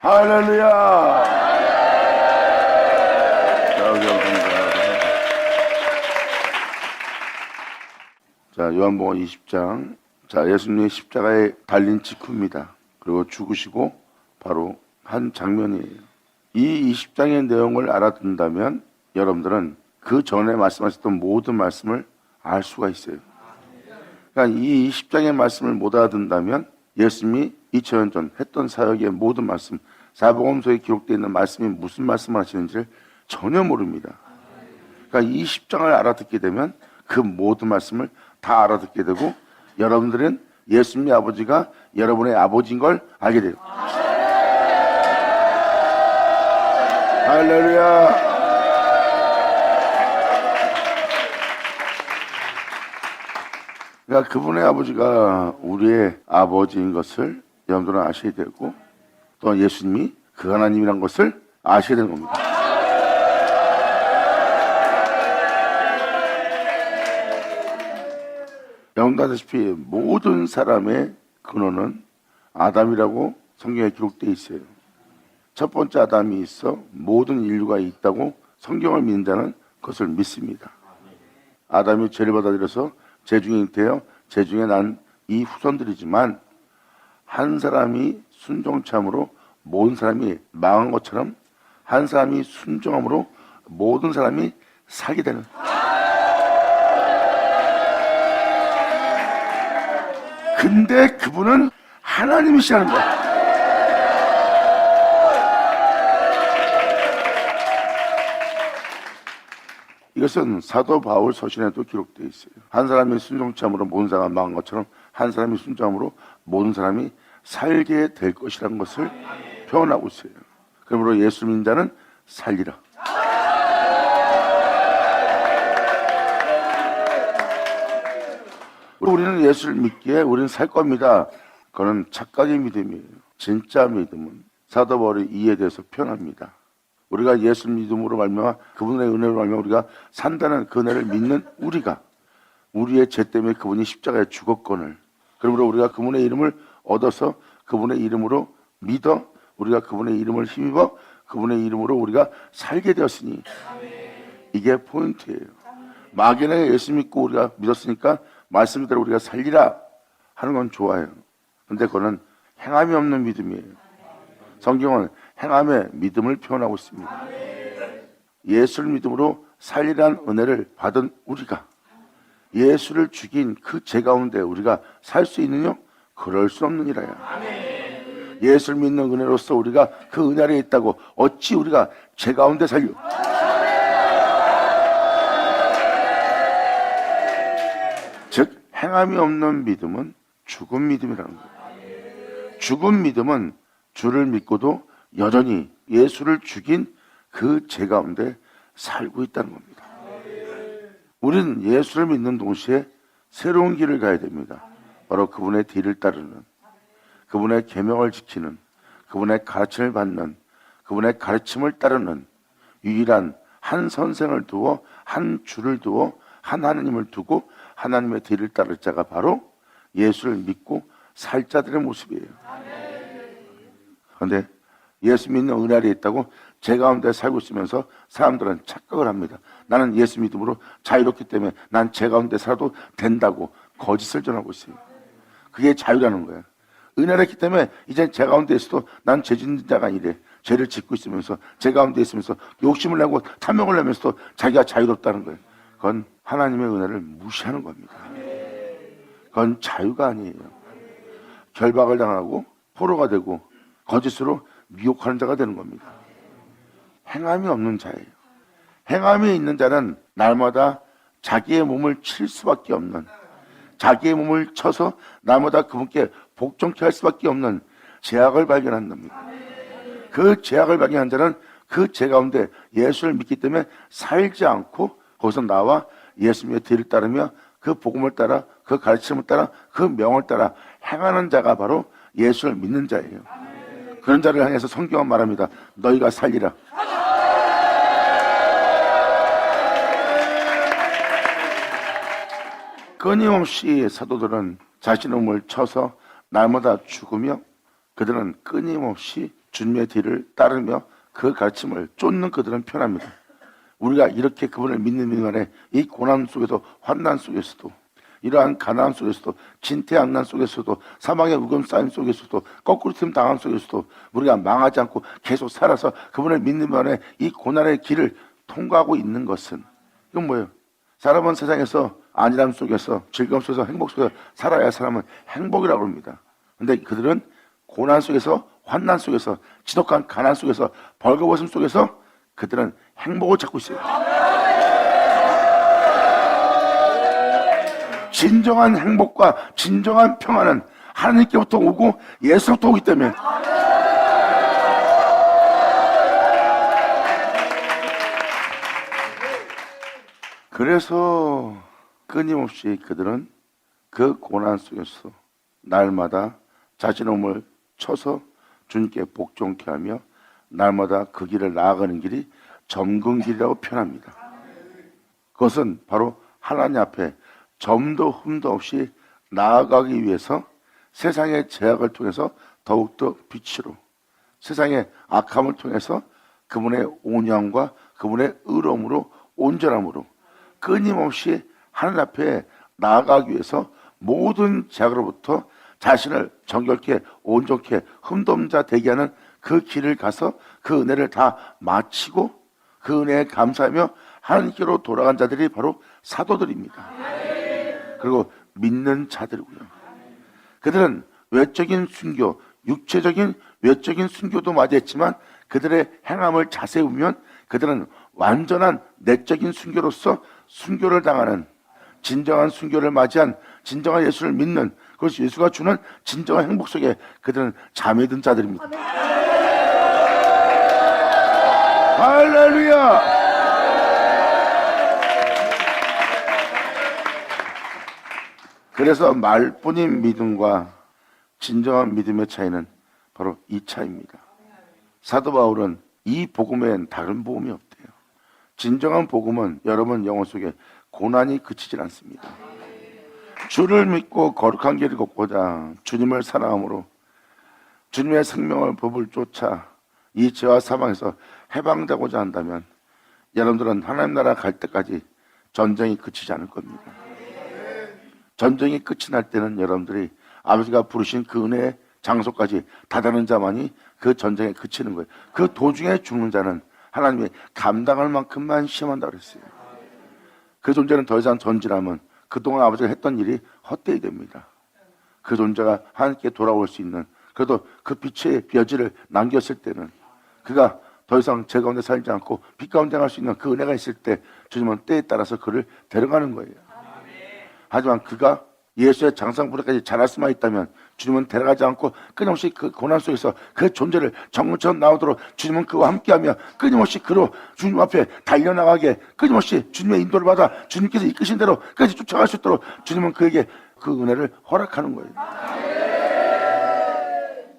할렐루야. 자, 요한복음 20장. 자, 예수님의 십자가에 달린 직후입니다. 그리고 죽으시고 바로 한 장면이에요. 이 20장의 내용을 알아듣는다면 여러분들은 그 전에 말씀하셨던 모든 말씀을 알 수가 있어요. 그러니까 이 20장의 말씀을 못 알아듣는다면 예수님이 2000년 전 했던 사역의 모든 말씀, 사복음서에 기록되어 있는 말씀이 무슨 말씀을 하시는지를 전혀 모릅니다. 그러니까 이 10장을 알아듣게 되면 그 모든 말씀을 다 알아듣게 되고 여러분들은 예수님의 아버지가 여러분의 아버지인 걸 알게 돼요. 할렐루야. 그러니까 그분의 아버지가 우리의 아버지인 것을 여러분들은 아셔야 되고 또 예수님이 그 하나님이란 것을 아셔야 되는 겁니다. 여러분도 아시다시피 모든 사람의 근원은 아담이라고 성경에 기록되어 있어요. 첫 번째 아담이 있어 모든 인류가 있다고 성경을 믿는 자는 그것을 믿습니다. 아담이 죄를 받아들여서 제 중에 잉태하여 제 중에 난 이 후손들이지만 한 사람이 순종참으로 모든 사람이 망한 것처럼 한 사람이 순종함으로 모든 사람이 살게 되는. 근데 그분은 하나님이시라는 거야. 이것은 사도 바울 서신에도 기록되어 있어요. 한 사람이 순종참으로 모든 사람이 망한 것처럼 한 사람이 순종함으로 모든 사람이 살게 될 것이라는 것을 표현하고 있어요. 그러므로 예수 믿는 자는 살리라. 우리는 예수를 믿기에 우리는 살 겁니다. 그건 착각의 믿음이에요. 진짜 믿음은 사도 바울이 이에 대해서 표현합니다. 우리가 예수 믿음으로 말미암아 그분의 은혜로 말미암아 우리가 산다는 그 은혜를 믿는 우리가 우리의 죄 때문에 그분이 십자가에 죽었거늘 그러므로 우리가 그분의 이름을 얻어서 그분의 이름으로 믿어 우리가 그분의 이름을 힘입어 그분의 이름으로 우리가 살게 되었으니 이게 포인트예요. 막연하게 예수 믿고 우리가 믿었으니까 말씀대로 우리가 살리라 하는 건 좋아요. 근데 그거는 행함이 없는 믿음이에요. 성경은 행함의 믿음을 표현하고 있습니다. 예수를 믿음으로 살리라는 은혜를 받은 우리가 예수를 죽인 그 죄 가운데 우리가 살 수 있느냐? 그럴 수 없느니라야. 예수를 믿는 은혜로서 우리가 그 은혜 아래에 있다고 어찌 우리가 죄 가운데 살려? 즉 행함이 없는 믿음은 죽은 믿음이라는 거예요. 죽은 믿음은 주를 믿고도 여전히 예수를 죽인 그 죄 가운데 살고 있다는 겁니다. 우리는 예수를 믿는 동시에 새로운 길을 가야 됩니다. 바로 그분의 뒤를 따르는, 그분의 계명을 지키는, 그분의 가르침을 받는, 그분의 가르침을 따르는 유일한 한 선생을 두어 한 주를 두어 한 하나님을 두고 하나님의 뒤를 따를 자가 바로 예수를 믿고 살 자들의 모습이에요. 그런데 예수 믿는 은혜 아래에 있다고 제 가운데 살고 있으면서 사람들은 착각을 합니다. 나는 예수 믿음으로 자유롭기 때문에 난 제 가운데 살아도 된다고 거짓을 전하고 있어요. 그게 자유라는 거예요. 은혜를 했기 때문에 이제 제 가운데 있어도 난 죄 짓는 자가 아니래. 죄를 짓고 있으면서 제 가운데 있으면서 욕심을 내고 탐욕을 내면서도 자기가 자유롭다는 거예요. 그건 하나님의 은혜를 무시하는 겁니다. 그건 자유가 아니에요. 결박을 당하고 포로가 되고 거짓으로 미혹하는 자가 되는 겁니다. 행함이 없는 자예요. 행함이 있는 자는 날마다 자기의 몸을 칠 수밖에 없는, 자기의 몸을 쳐서 날마다 그분께 복종케 할 수밖에 없는 죄악을 발견한답니다. 그 죄악을 발견한 자는 그 죄 가운데 예수를 믿기 때문에 살지 않고 거기서 나와 예수님의 뒤를 따르며 그 복음을 따라 그 가르침을 따라 그 명을 따라 행하는 자가 바로 예수를 믿는 자예요. 그런 자를 향해서 성경은 말합니다. 너희가 살리라. 끊임없이 사도들은 자신의 몸을 쳐서 날마다 죽으며 그들은 끊임없이 주님의 뒤를 따르며 그 가르침을 쫓는 그들은 편합니다. 우리가 이렇게 그분을 믿는 민간에 이 고난 속에서, 환난 속에서도, 이러한 가난 속에서도, 진퇴양난 속에서도, 사망의 우금 쌓임 속에서도, 거꾸로 틈 당함 속에서도 우리가 망하지 않고 계속 살아서 그분을 믿는 민간에 이 고난의 길을 통과하고 있는 것은, 이건 뭐예요? 사람은 세상에서 안일함 속에서, 즐거움 속에서, 행복 속에서 살아야 사람은 행복이라고 합니다. 근데 그들은 고난 속에서, 환난 속에서, 지독한 가난 속에서, 벌거벗음 속에서 그들은 행복을 찾고 있어요. 진정한 행복과 진정한 평안은 하나님께부터 오고 예수로부터 오기 때문에, 그래서 끊임없이 그들은 그 고난 속에서 날마다 자신의 몸을 쳐서 주님께 복종케 하며 날마다 그 길을 나아가는 길이 점근길이라고 표현합니다. 그것은 바로 하나님 앞에 점도 흠도 없이 나아가기 위해서 세상의 제약을 통해서 더욱더 빛으로, 세상의 악함을 통해서 그분의 온유함과 그분의 의로움으로, 온전함으로 끊임없이 하늘 앞에 나아가기 위해서 모든 제약으로부터 자신을 정결케, 온전케, 흠도 없는 자 되게 하는 그 길을 가서 그 은혜를 다 마치고 그 은혜에 감사하며 하나님께로 돌아간 자들이 바로 사도들입니다. 그리고 믿는 자들이고요. 그들은 외적인 순교, 육체적인 외적인 순교도 맞이했지만 그들의 행함을 자세히 보면 그들은 완전한 내적인 순교로서 순교를 당하는, 진정한 순교를 맞이한, 진정한 예수를 믿는, 그것이 예수가 주는 진정한 행복 속에 그들은 잠에 든 자들입니다. 할렐루야! 그래서 말뿐인 믿음과 진정한 믿음의 차이는 바로 이 차이입니다. 사도 바울은 이 복음엔 다른 복음이 없대요. 진정한 복음은 여러분 영혼 속에 고난이 그치질 않습니다. 주를 믿고 거룩한 길을 걷고자 주님을 사랑함으로 주님의 생명을 법을 쫓아 이 죄와 사망에서 해방되고자 한다면 여러분들은 하나님 나라 갈 때까지 전쟁이 그치지 않을 겁니다. 전쟁이 끝이 날 때는 여러분들이 아버지가 부르신 그 은혜의 장소까지 다다른 자만이 그 전쟁에 그치는 거예요. 그 도중에 죽는 자는 하나님이 감당할 만큼만 시험한다고 그랬어요. 그 존재는 더 이상 전진하면 그동안 아버지가 했던 일이 헛되이 됩니다. 그 존재가 하나님께 돌아올 수 있는, 그래도 그 빛의 벼지를 남겼을 때는 그가 더 이상 죄 가운데 살지 않고 빛 가운데 갈 수 있는 그 은혜가 있을 때 주님은 때에 따라서 그를 데려가는 거예요. 하지만 그가 예수의 장상부리까지 자랄 수만 있다면 주님은 데려가지 않고 끊임없이 그 고난 속에서 그 존재를 정문처럼 나오도록 주님은 그와 함께하며 끊임없이 그로 주님 앞에 달려나가게, 끊임없이 주님의 인도를 받아 주님께서 이끄신 대로 끝까지 쫓아갈 수 있도록 주님은 그에게 그 은혜를 허락하는 거예요.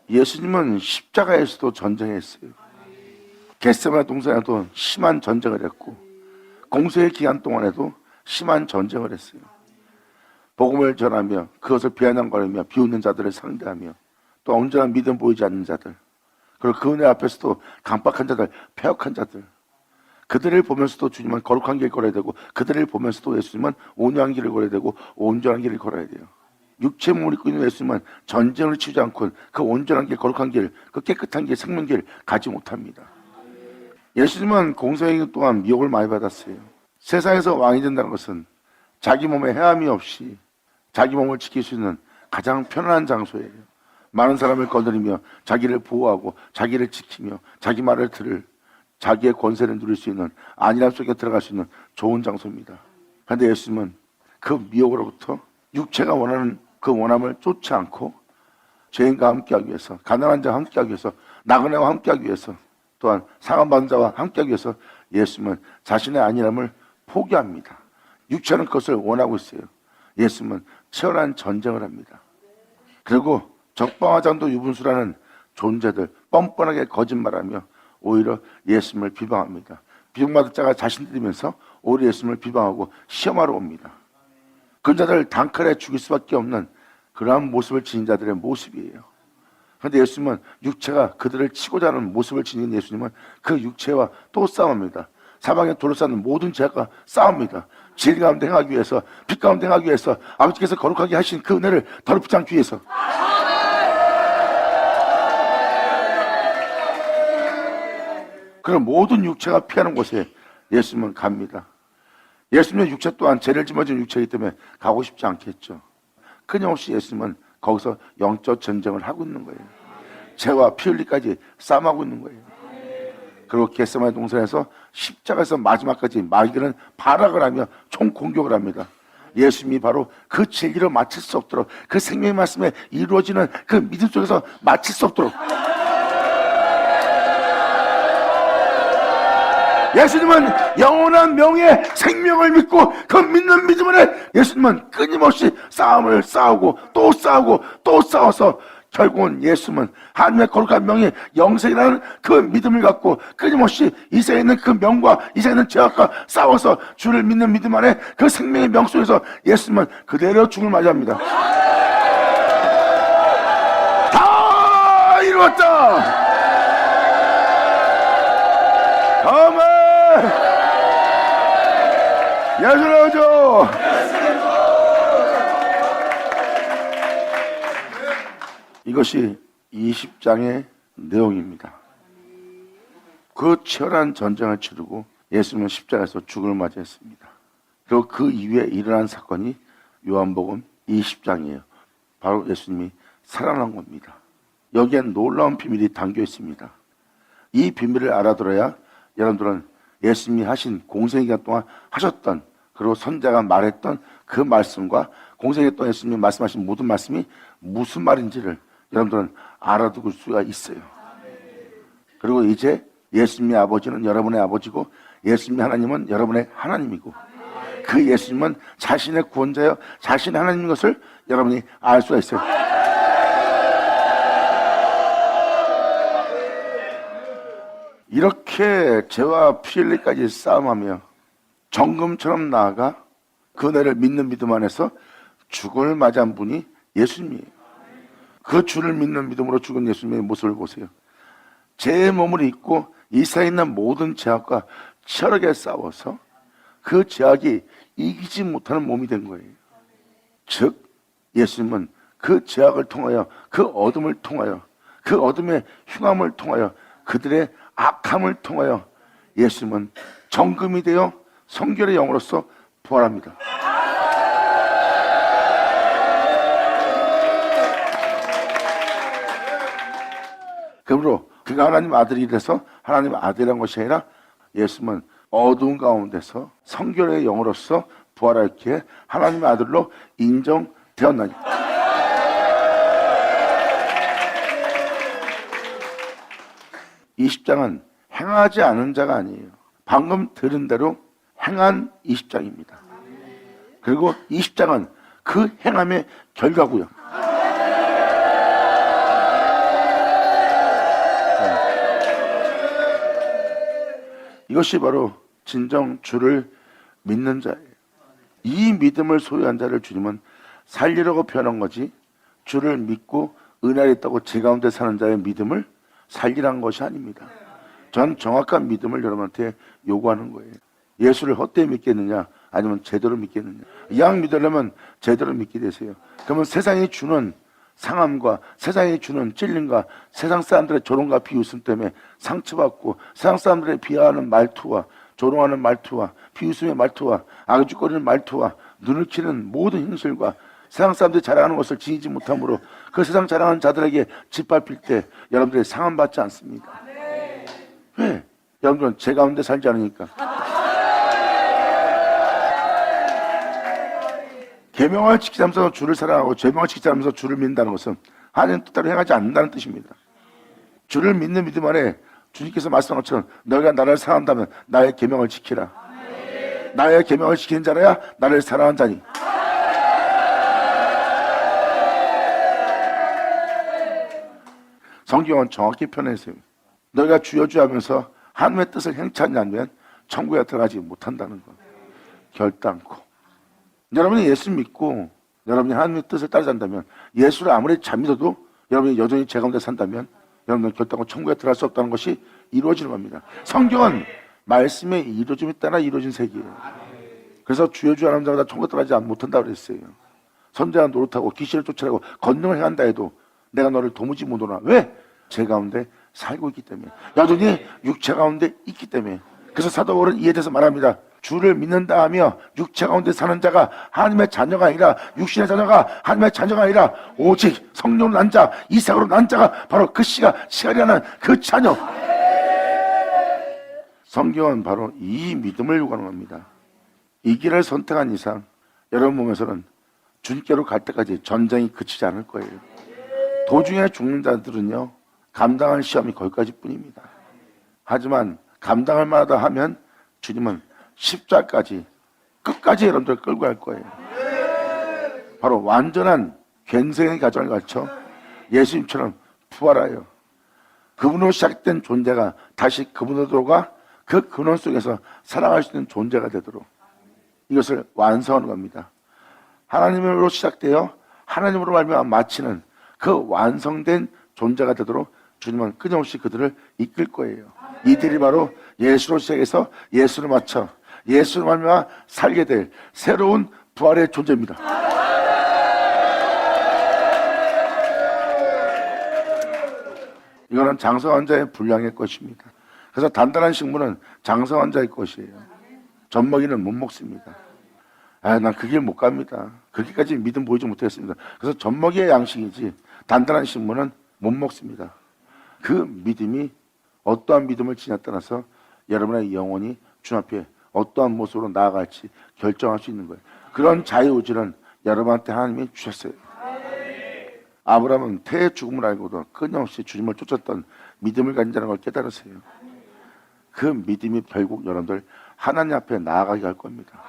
예수님은 십자가에서도 전쟁했어요. 겟세마네 동산에도 심한 전쟁을 했고 공생의 기간 동안에도 심한 전쟁을 했어요. 복음을 전하며 그것을 비아냥거리며 비웃는 자들을 상대하며 또 온전한 믿음 보이지 않는 자들, 그리고 그 은혜 앞에서도 강박한 자들, 폐역한 자들, 그들을 보면서도 주님은 거룩한 길을 걸어야 되고 그들을 보면서도 예수님은 온유한 길을 걸어야 되고 온전한 길을 걸어야 돼요. 육체 몸을 입고 있는 예수님은 전쟁을 치지 않고 그 온전한 길, 거룩한 길, 그 깨끗한 길, 생명길 가지 못합니다. 예수님은 공생의 동안 미혹을 많이 받았어요. 세상에서 왕이 된다는 것은 자기 몸에 해함이 없이 자기 몸을 지킬 수 있는 가장 편안한 장소예요. 많은 사람을 거느리며 자기를 보호하고 자기를 지키며 자기 말을 들을, 자기의 권세를 누릴 수 있는 안일함 속에 들어갈 수 있는 좋은 장소입니다. 그런데 예수님은 그 미혹으로부터 육체가 원하는 그 원함을 쫓지 않고 죄인과 함께하기 위해서, 가난한 자와 함께하기 위해서, 나그네와 함께하기 위해서, 또한 상함받은 자와 함께하기 위해서 예수님은 자신의 안일함을 포기합니다. 육체는 그것을 원하고 있어요. 예수님은 치열한 전쟁을 합니다. 그리고 적방화장도 유분수라는 존재들 뻔뻔하게 거짓말하며 오히려 예수님을 비방합니다. 비방받을 자가 자신들이면서 오히려 예수님을 비방하고 시험하러 옵니다. 그 자들을 단칼에 죽일 수밖에 없는 그러한 모습을 지닌 자들의 모습이에요. 그런데 예수님은 육체가 그들을 치고자 하는 모습을 지닌 예수님은 그 육체와 또 싸웁니다. 사방에 둘러싸는 모든 죄악과 싸웁니다. 질 가운데 행하기 위해서, 빛 가운데 행하기 위해서, 아버지께서 거룩하게 하신 그 은혜를 더럽히지 않기 위해서. 그런 모든 육체가 피하는 곳에 예수님은 갑니다. 예수님의 육체 또한 죄를 짊어진 육체이기 때문에 가고 싶지 않겠죠. 끊임없이 예수님은 거기서 영적 전쟁을 하고 있는 거예요. 죄와 피 흘리까지 싸움하고 있는 거예요. 그리고 겟세마네 동산에서 십자가에서 마지막까지 마귀는 발악을 하며 총 공격을 합니다. 예수님이 바로 그 진리를 마칠 수 없도록, 그 생명의 말씀에 이루어지는 그 믿음 속에서 마칠 수 없도록, 예수님은 영원한 명예 생명을 믿고 그 믿는 믿음 안에 예수님은 끊임없이 싸움을 싸우고 또 싸우고 또 싸워서 결국은 예수님은 하나님의 거룩한 명예 영생이라는 그 믿음을 갖고 끊임없이 이 세상에 있는 그 명과 이 세상에 있는 죄악과 싸워서 주를 믿는 믿음 안에 그 생명의 명 속에서 예수님은 그대로 죽음을 맞이합니다. 다 이루었다. 아멘. 예수를 오죠. 이것이 20장의 내용입니다. 그 치열한 전쟁을 치르고 예수님은 십자가에서 죽음을 맞이했습니다. 그리고 그 이후에 일어난 사건이 요한복음 20장이에요. 바로 예수님이 살아난 겁니다. 여기엔 놀라운 비밀이 담겨 있습니다. 이 비밀을 알아들어야 여러분들은 예수님이 하신 공생의 기간 동안 하셨던, 그리고 선자가 말했던 그 말씀과 공생의 동안 예수님이 말씀하신 모든 말씀이 무슨 말인지를 여러분들은 알아두고 수가 있어요. 그리고 이제 예수님의 아버지는 여러분의 아버지고 예수님의 하나님은 여러분의 하나님이고 그 예수님은 자신의 구원자여 자신의 하나님인 것을 여러분이 알 수가 있어요. 이렇게 죄와 피 흘리까지 싸움하며 정금처럼 나아가 그 은혜를 믿는 믿음 안에서 죽음을 맞이한 분이 예수님이에요. 그 주를 믿는 믿음으로 죽은 예수님의 모습을 보세요. 제 몸을 입고 이 세상에 있는 모든 죄악과 치열하게 싸워서 그 죄악이 이기지 못하는 몸이 된 거예요. 즉 예수님은 그 죄악을 통하여, 그 어둠을 통하여, 그 어둠의 흉함을 통하여, 그들의 악함을 통하여 예수님은 정금이 되어 성결의 영으로서 부활합니다. 그러므로 그가 하나님 아들이 돼서 하나님 아들이란 것이 아니라 예수님은 어두운 가운데서 성결의 영으로서 부활하기에 하나님의 아들로 인정되었나니. 이 20장은 행하지 않은 자가 아니에요. 방금 들은 대로 행한 20장입니다. 그리고 20장은 그 행함의 결과고요. 이것이 바로 진정 주를 믿는 자예요. 이 믿음을 소유한 자를 주님은 살리려고 표현한 거지, 주를 믿고 은혜를 있다고 제 가운데 사는 자의 믿음을 살리라는 것이 아닙니다. 전 정확한 믿음을 여러분한테 요구하는 거예요. 예수를 헛되이 믿겠느냐 아니면 제대로 믿겠느냐. 양 믿으려면 제대로 믿게 되세요. 그러면 세상이 주는 상함과 세상이 주는 찔림과 세상 사람들의 조롱과 비웃음 때문에 상처받고 세상 사람들의 비하하는 말투와 조롱하는 말투와 비웃음의 말투와 아주거리는 말투와 눈을 치는 모든 행실과 세상 사람들이 자랑하는 것을 지니지 못함으로 그 세상 자랑하는 자들에게 짓밟힐 때 여러분들이 상함받지 않습니까? 왜? 여러분들은 제 가운데 살지 않으니까. 계명을 지키지 않으면서 주를 사랑하고 계명을 지키지 않으면서 주를 믿는다는 것은 하나님 뜻대로 행하지 않는다는 뜻입니다. 주를 믿는 믿음 안에 주님께서 말씀한 것처럼 너희가 나를 사랑한다면 나의 계명을 지키라. 나의 계명을 지키는 자라야 나를 사랑한 자니. 성경은 정확히 표현했어요. 너희가 주여 주여 하면서 하나님의 뜻을 행치 않냐면 천국에 들어가지 못한다는 것. 결단코. 여러분이 예수 믿고 여러분이 하나님의 뜻을 따르지 않다면 예수를 아무리 잘 믿어도 여러분이 여전히 제 가운데 산다면 여러분은 결단코 천국에 들어갈 수 없다는 것이 이루어지는 겁니다. 성경은 말씀의 이루어짐에 따라 이루어진 세계예요. 그래서 주여 주여 하는 자마다 천국에 들어가지 못한다고 그랬어요. 선대한 노릇하고 귀신을 쫓아내고 권능을 행한다 해도 내가 너를 도무지 못 오나. 왜? 제 가운데 살고 있기 때문에. 여전히 육체 가운데 있기 때문에. 그래서 사도 바울은 이에 대해서 말합니다. 주를 믿는다 하며 육체 가운데 사는 자가 하나님의 자녀가 아니라, 육신의 자녀가 하나님의 자녀가 아니라 오직 성령으로 난 자, 이삭으로 난 자가 바로 그 씨가 시가리하는 그 자녀. 성경은 바로 이 믿음을 요구하는 겁니다. 이 길을 선택한 이상 여러분 몸에서는 주님께로 갈 때까지 전쟁이 그치지 않을 거예요. 도중에 죽는 자들은요, 감당할 시험이 거기까지 뿐입니다. 하지만 감당할 만하다 하면 주님은 십자가까지 끝까지 여러분들 끌고 갈 거예요. 바로 완전한 갱생의 과정을 거쳐 예수님처럼 부활하여 그분으로 시작된 존재가 다시 그분으로 들어가 그 근원 속에서 살아갈 수 있는 존재가 되도록 이것을 완성하는 겁니다. 하나님으로 시작되어 하나님으로 말미암아 마치는 그 완성된 존재가 되도록 주님은 끊임없이 그들을 이끌 거예요. 이들이 바로 예수로 시작해서 예수로 마쳐 예수로 말미암아 살게 될 새로운 부활의 존재입니다. 이거는 장성한 자의 분량의 것입니다. 그래서 단단한 식물은 장성한 자의 것이에요. 젖먹이는 못 먹습니다. 난 그 길 못 갑니다. 그렇게까지 믿음 보이지 못하겠습니다. 그래서 젖먹이의 양식이지 단단한 식물은 못 먹습니다. 그 믿음이 어떠한 믿음을 지냐에 따라서 여러분의 영혼이 주님 앞에 어떠한 모습으로 나아갈지 결정할 수 있는 거예요. 그런 자유의지는 여러분한테 하나님이 주셨어요. 아브라함은 태의 죽음을 알고도 끊임없이 주님을 쫓았던 믿음을 가진 자라는 걸 깨달으세요. 그 믿음이 결국 여러분들 하나님 앞에 나아가게 할 겁니다.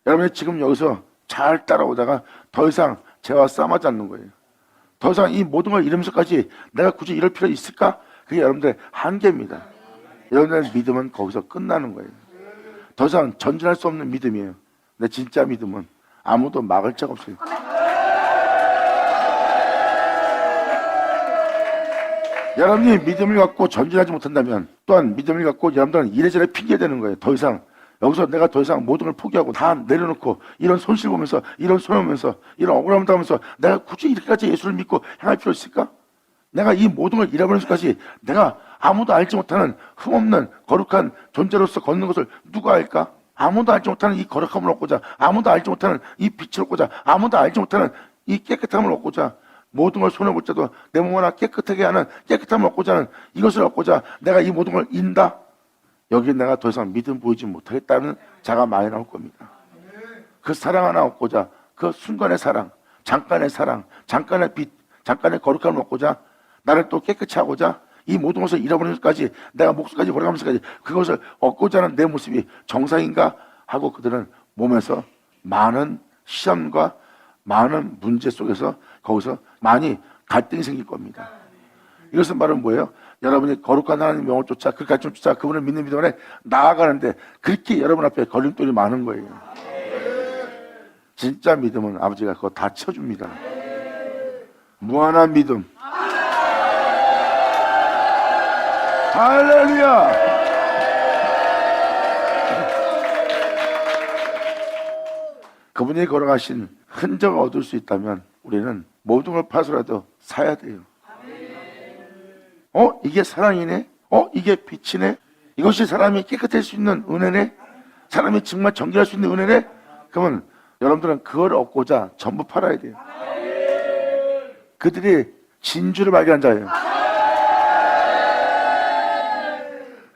여러분이 지금 여기서 잘 따라오다가 더 이상 죄와 싸움하지 않는 거예요. 더 이상 이 모든 걸 이러면서까지 내가 굳이 이럴 필요 있을까? 그게 여러분들의 한계입니다. 여러분들의 믿음은 거기서 끝나는 거예요. 더 이상 전진할 수 없는 믿음이에요. 근데 진짜 믿음은 아무도 막을 자가 없어요. 여러분이 믿음을 갖고 전진하지 못한다면 또한 믿음을 갖고 여러분들은 이래저래 핑계대는 거예요. 더 이상 여기서 내가 더 이상 모든 걸 포기하고 다 내려놓고 이런 손실 보면서 이런 손해 보면서 이런 억울함을 당하면서 내가 굳이 이렇게까지 예수를 믿고 행할 필요 있을까? 내가 이 모든 걸 잃어버리면서까지 내가 아무도 알지 못하는 흠없는 거룩한 존재로서 걷는 것을 누가 알까? 아무도 알지 못하는 이 거룩함을 얻고자, 아무도 알지 못하는 이 빛을 얻고자, 아무도 알지 못하는 이 깨끗함을 얻고자, 모든 걸 손해볼 자도 내 몸 하나 깨끗하게 하는 깨끗함을 얻고자 하는 이것을 얻고자 내가 이 모든 걸 인다? 여기 내가 더 이상 믿음 보이지 못하겠다는 자가 많이 나올 겁니다. 그 사랑 하나 얻고자, 그 순간의 사랑, 잠깐의 빛, 잠깐의 거룩함을 얻고자 나를 또 깨끗이 하고자 이 모든 것을 잃어버리면서까지 내가 목숨까지 버려가면서까지 그것을 얻고자 하는 내 모습이 정상인가 하고 그들은 몸에서 많은 시험과 많은 문제 속에서 거기서 많이 갈등이 생길 겁니다. 이것은 말은 뭐예요? 여러분이 거룩한 하나님 명을 쫓아 그 가르침을 쫓아 그분을 믿는 믿음 안에 나아가는데 그렇게 여러분 앞에 걸림돌이 많은 거예요. 진짜 믿음은 아버지가 그거 다 쳐줍니다. 무한한 믿음. 할렐루야. 그분이 걸어가신 흔적을 얻을 수 있다면 우리는 모든 걸 파서라도 사야 돼요. 이게 사랑이네? 이게 빛이네? 이것이 사람이 깨끗할 수 있는 은혜네? 사람이 정말 정결할 수 있는 은혜네? 그러면 여러분들은 그걸 얻고자 전부 팔아야 돼요. 그들이 진주를 발견한 자예요.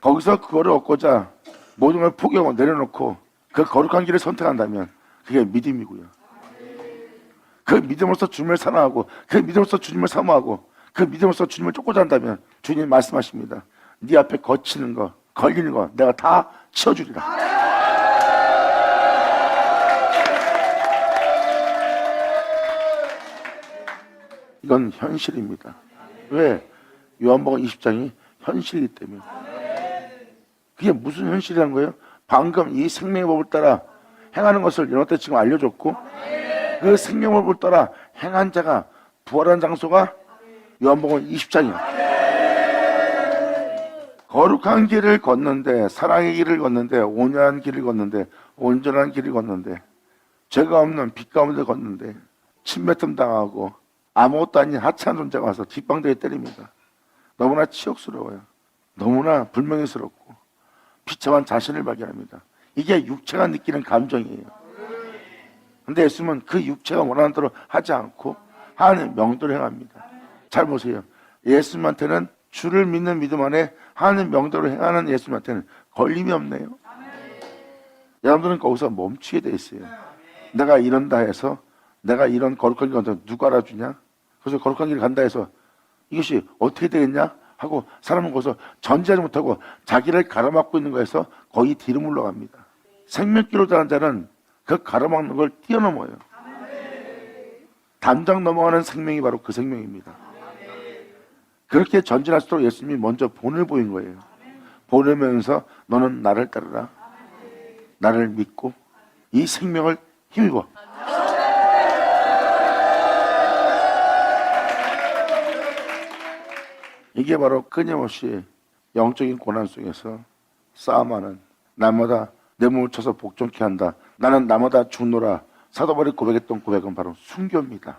거기서 그거를 얻고자 모든 걸 포기하고 내려놓고 그 거룩한 길을 선택한다면 그게 믿음이고요. 그 믿음으로서 주님을 사랑하고 그 믿음으로서 주님을 사모하고 그 믿음으로서 주님을 쫓고자 한다면 주님 말씀하십니다. 네 앞에 거치는 거, 걸리는 거 내가 다 치워주리라. 이건 현실입니다. 왜? 요한복음 20장이 현실이기 때문에. 그게 무슨 현실이라는 거예요? 방금 이 생명의 법을 따라 행하는 것을 여러분한테 지금 알려줬고 그 생명의 법을 따라 행한 자가 부활한 장소가 요한복음 20장이야. 거룩한 길을 걷는데, 사랑의 길을 걷는데, 온전한 길을 걷는데, 온전한 길을 걷는데, 죄가 없는 빛 가운데 걷는데 침뱉음 당하고 아무것도 아닌 하찮은 존재가 와서 뒷방대에 때립니다. 너무나 치욕스러워요. 너무나 불명예스럽고 비참한 자신을 발견합니다. 이게 육체가 느끼는 감정이에요. 근데 예수님은 그 육체가 원하는 대로 하지 않고 하나님의 명대로 행합니다. 잘 보세요. 예수님한테는 주를 믿는 믿음 안에 하나님의 명대로 행하는 예수님한테는 걸림이 없네요. 여러분들은 거기서 멈추게 돼 있어요. 내가 이런다 해서 내가 이런 거룩한 길 간다 누가 알아주냐? 그래서 거룩한 길 간다 해서 이것이 어떻게 되겠냐? 하고 사람은 거기서 전제하지 못하고 자기를 가로막고 있는 거에서 거의 뒤로 물러갑니다. 생명길로 가는 자는 그 가로막는 걸 뛰어넘어요. 담장 넘어가는 생명이 바로 그 생명입니다. 그렇게 전진할수록 예수님이 먼저 본을 보인 거예요. 본을 보면서 너는 나를 따르라. 나를 믿고 이 생명을 힘입어. 이게 바로 끊임없이 영적인 고난 속에서 싸움하는, 날마다 내 몸을 쳐서 복종케 한다. 나는 나마다 죽노라. 사도 바울이 고백했던 고백은 바로 순교입니다.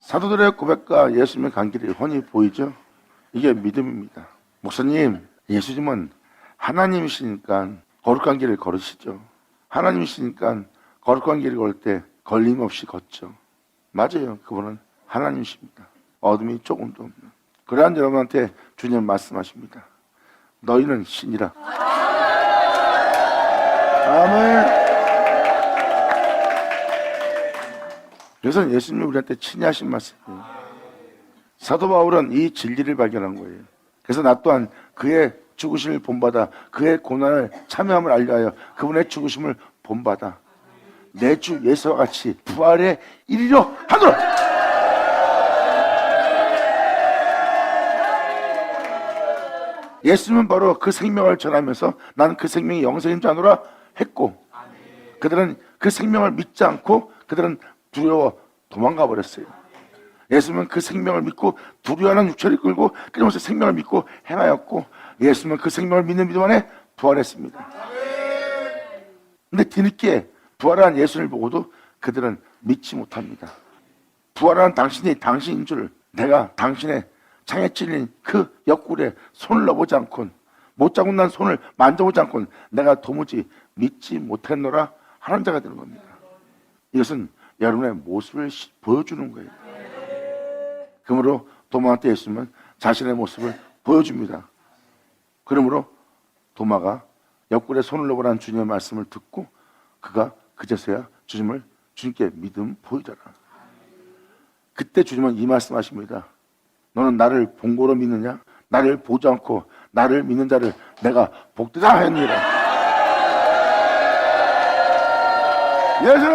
사도들의 고백과 예수님의 간길이 훤히 보이죠? 이게 믿음입니다. 목사님, 예수님은 하나님이시니까 거룩한 길을 걸으시죠. 하나님이시니까 거룩한 길을 걸 때 걸림없이 걷죠. 맞아요. 그분은 하나님이십니다. 어둠이 조금도 없는. 그러한 여러분한테 주님 말씀하십니다. 너희는 신이라. 아멘. 그래서 예수님이 우리한테 친히 하신 말씀이에요. 사도 바울은 이 진리를 발견한 거예요. 그래서 나 또한 그의 죽으심을 본받아 그의 고난을 참여함을 알려하여 그분의 죽으심을 본받아 내 주 예수와 같이 부활에 이르려 하노라. 예수님은 바로 그 생명을 전하면서 나는 그 생명이 영생인 줄 아노라 했고, 그들은 그 생명을 믿지 않고 그들은 두려워 도망가 버렸어요. 예수님은 그 생명을 믿고 두려워하는 육체를 끌고 끊임없이 생명을 믿고 행하였고, 예수님은 그 생명을 믿는 믿음 안에 부활했습니다. 근데 뒤늦게 부활한 예수를 보고도 그들은 믿지 못합니다. 부활한 당신이 당신인 줄, 내가 당신의 창에 찔린 그 옆구리에 손을 넣어보지 않곤, 못 잡고 난 손을 만져보지 않곤 내가 도무지 믿지 못했노라 하는 자가 되는 겁니다. 이것은 여러분의 모습을 보여주는 거예요. 그러므로 도마한테 예수님은 자신의 모습을 보여줍니다. 그러므로 도마가 옆구리에 손을 넣어보라는 주님의 말씀을 듣고 그가 그제서야 주님께 믿음 보이더라. 그때 주님은 이 말씀하십니다. 너는 나를 본고로 믿느냐? 나를 보지 않고 나를 믿는 자를 내가 복되다 하였느니라. 예수님,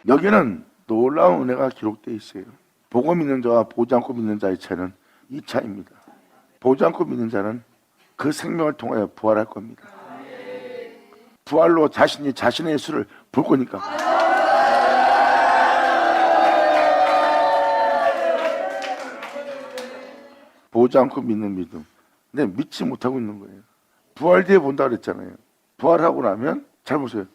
여기는 놀라운 은혜가 기록되어 있어요. 보고 믿는 자와 보지 않고 믿는 자의 차이는 이 차이입니다. 보지 않고 믿는 자는 그 생명을 통하여 부활할 겁니다. 부활로 자신이 자신의 예수를 볼 거니까. 보지 않고 믿는 믿음. 근데 믿지 못하고 있는 거예요. 부활 뒤에 본다 그랬잖아요. 부활하고 나면 잘 보세요.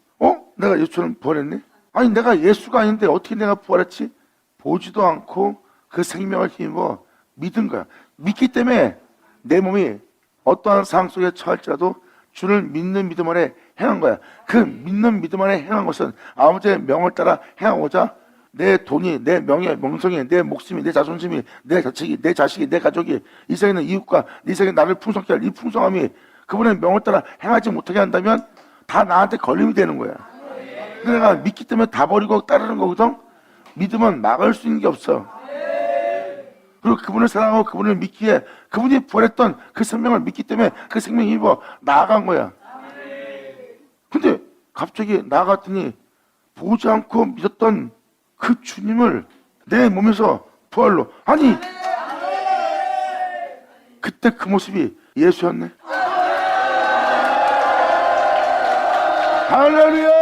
내가 예수처럼 부활했네? 아니 내가 예수가 아닌데 어떻게 내가 부활했지? 보지도 않고 그 생명을 힘입어 믿은 거야. 믿기 때문에 내 몸이 어떠한 상황 속에 처할지라도 주를 믿는 믿음 안에 행한 거야. 그 믿는 믿음 안에 행한 것은 아버지의 명을 따라 행하고자 내 돈이, 내 명예, 명성이, 내 목숨이, 내 자존심이, 내 자식이, 내 자식이, 내 가족이, 이 세상에 있는 이웃과 이 세상에 나를 풍성케 할 이 풍성함이 그분의 명을 따라 행하지 못하게 한다면 다 나한테 걸림이 되는 거야. 근데 내가 믿기 때문에 다 버리고 따르는 거거든. 믿음은 막을 수 있는 게 없어. 그리고 그분을 사랑하고 그분을 믿기에 그분이 부활했던 그 생명을 믿기 때문에 그 생명이 입어 나아간 거야. 근데 갑자기 나아갔더니 보지 않고 믿었던 그 주님을 내 몸에서 부활로, 아니 그때 그 모습이 예수였네. 할렐루야.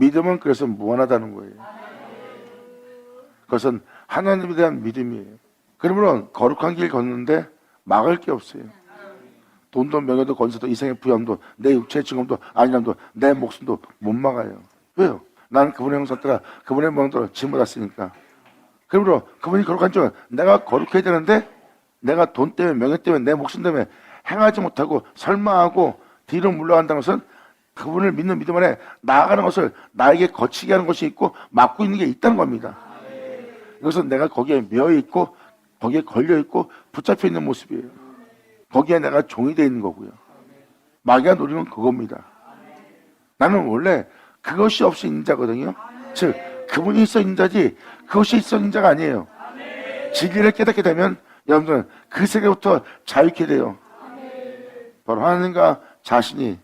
믿음은 그래서 무한하다는 거예요. 그것은 하나님에 대한 믿음이에요. 그러므로 거룩한 길 걷는데 막을 게 없어요. 돈도 명예도 권세도 이생의 부여함도 내 육체의 증험도 안일함도 내 목숨도 못 막아요. 왜요? 나는 그분의 형상 따라 그분의 모양대로 짐 받았으니까. 그러므로 그분이 거룩한 줄은 내가 거룩해야 되는데 내가 돈 때문에 명예 때문에 내 목숨 때문에 행하지 못하고 설마하고 뒤로 물러간다는 것은 그분을 믿는 믿음 안에 나아가는 것을 나에게 거치게 하는 것이 있고 막고 있는 게 있다는 겁니다. 이것은 내가 거기에 매여 있고 거기에 걸려 있고 붙잡혀 있는 모습이에요. 거기에 내가 종이 되어 있는 거고요. 마귀가 노리는 그겁니다. 나는 원래 그것이 없이 있는 자거든요. 즉 그분이 있어 있는 자지 그것이 있어 있는 자가 아니에요. 진리를 깨닫게 되면 여러분들은 그 세계부터 자유케 돼요. 바로 하나님과 자신이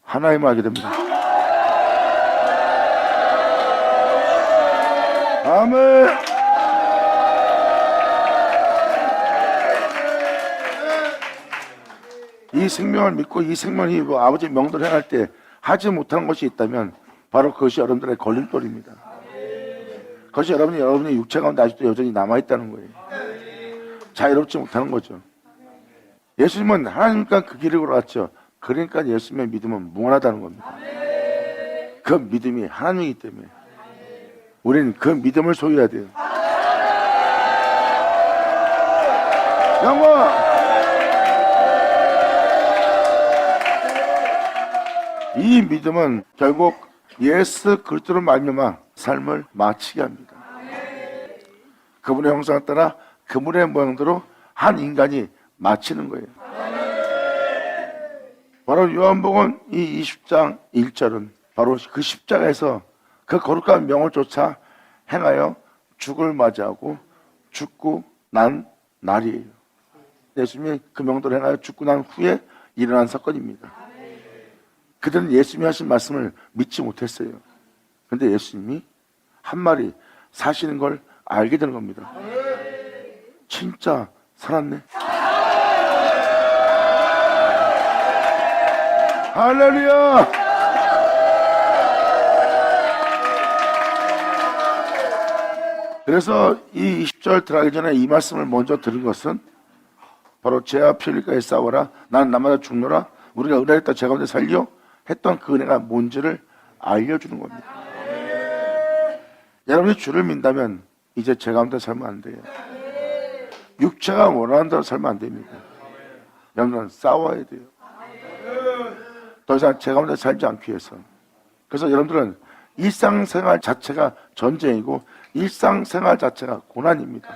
하나임을 알게 됩니다. 아멘. 이 생명을 믿고 이 생명을 힘입어 아버지의 명도를 행할 때 하지 못하는 것이 있다면 바로 그것이 여러분들의 걸림돌입니다. 그것이 여러분의 육체 가운데 아직도 여전히 남아있다는 거예요. 자유롭지 못하는 거죠. 예수님은 하나님과 그 길을 걸어갔죠. 그러니까 예수님의 믿음은 무한하다는 겁니다. 그 믿음이 하나님이기 때문에 우리는 그 믿음을 소유해야 돼요. 영광! 이 믿음은 결국 예수 그리스도로 말미암아 삶을 마치게 합니다. 그분의 형상을 따라 그분의 모양대로 한 인간이 마치는 거예요. 바로 요한복음 이 20장 1절은 바로 그 십자가에서 그 거룩한 명을 쫓아 행하여 죽을 맞이하고 죽고 난 날이에요. 예수님이 그 명도를 행하여 죽고 난 후에 일어난 사건입니다. 그들은 예수님이 하신 말씀을 믿지 못했어요. 그런데 예수님이 한 말이 사시는 걸 알게 되는 겁니다. 진짜 살았네. 할렐루야! 그래서 이 20절 들어가기 전에 이 말씀을 먼저 들은 것은 바로 죄와 피 흘릴까지 싸워라. 나는 나마다 죽노라. 우리가 은혜를 제 가운데 살려 했던 그 은혜가 뭔지를 알려주는 겁니다. 여러분이 주를 믿다면 이제 제 가운데 살면 안 돼요. 육체가 원하는 대로 살면 안 됩니다. 여러분은 싸워야 돼요. 더 이상 제 가운데 살지 않기 위해서. 그래서 여러분들은 일상생활 자체가 전쟁이고 일상생활 자체가 고난입니다.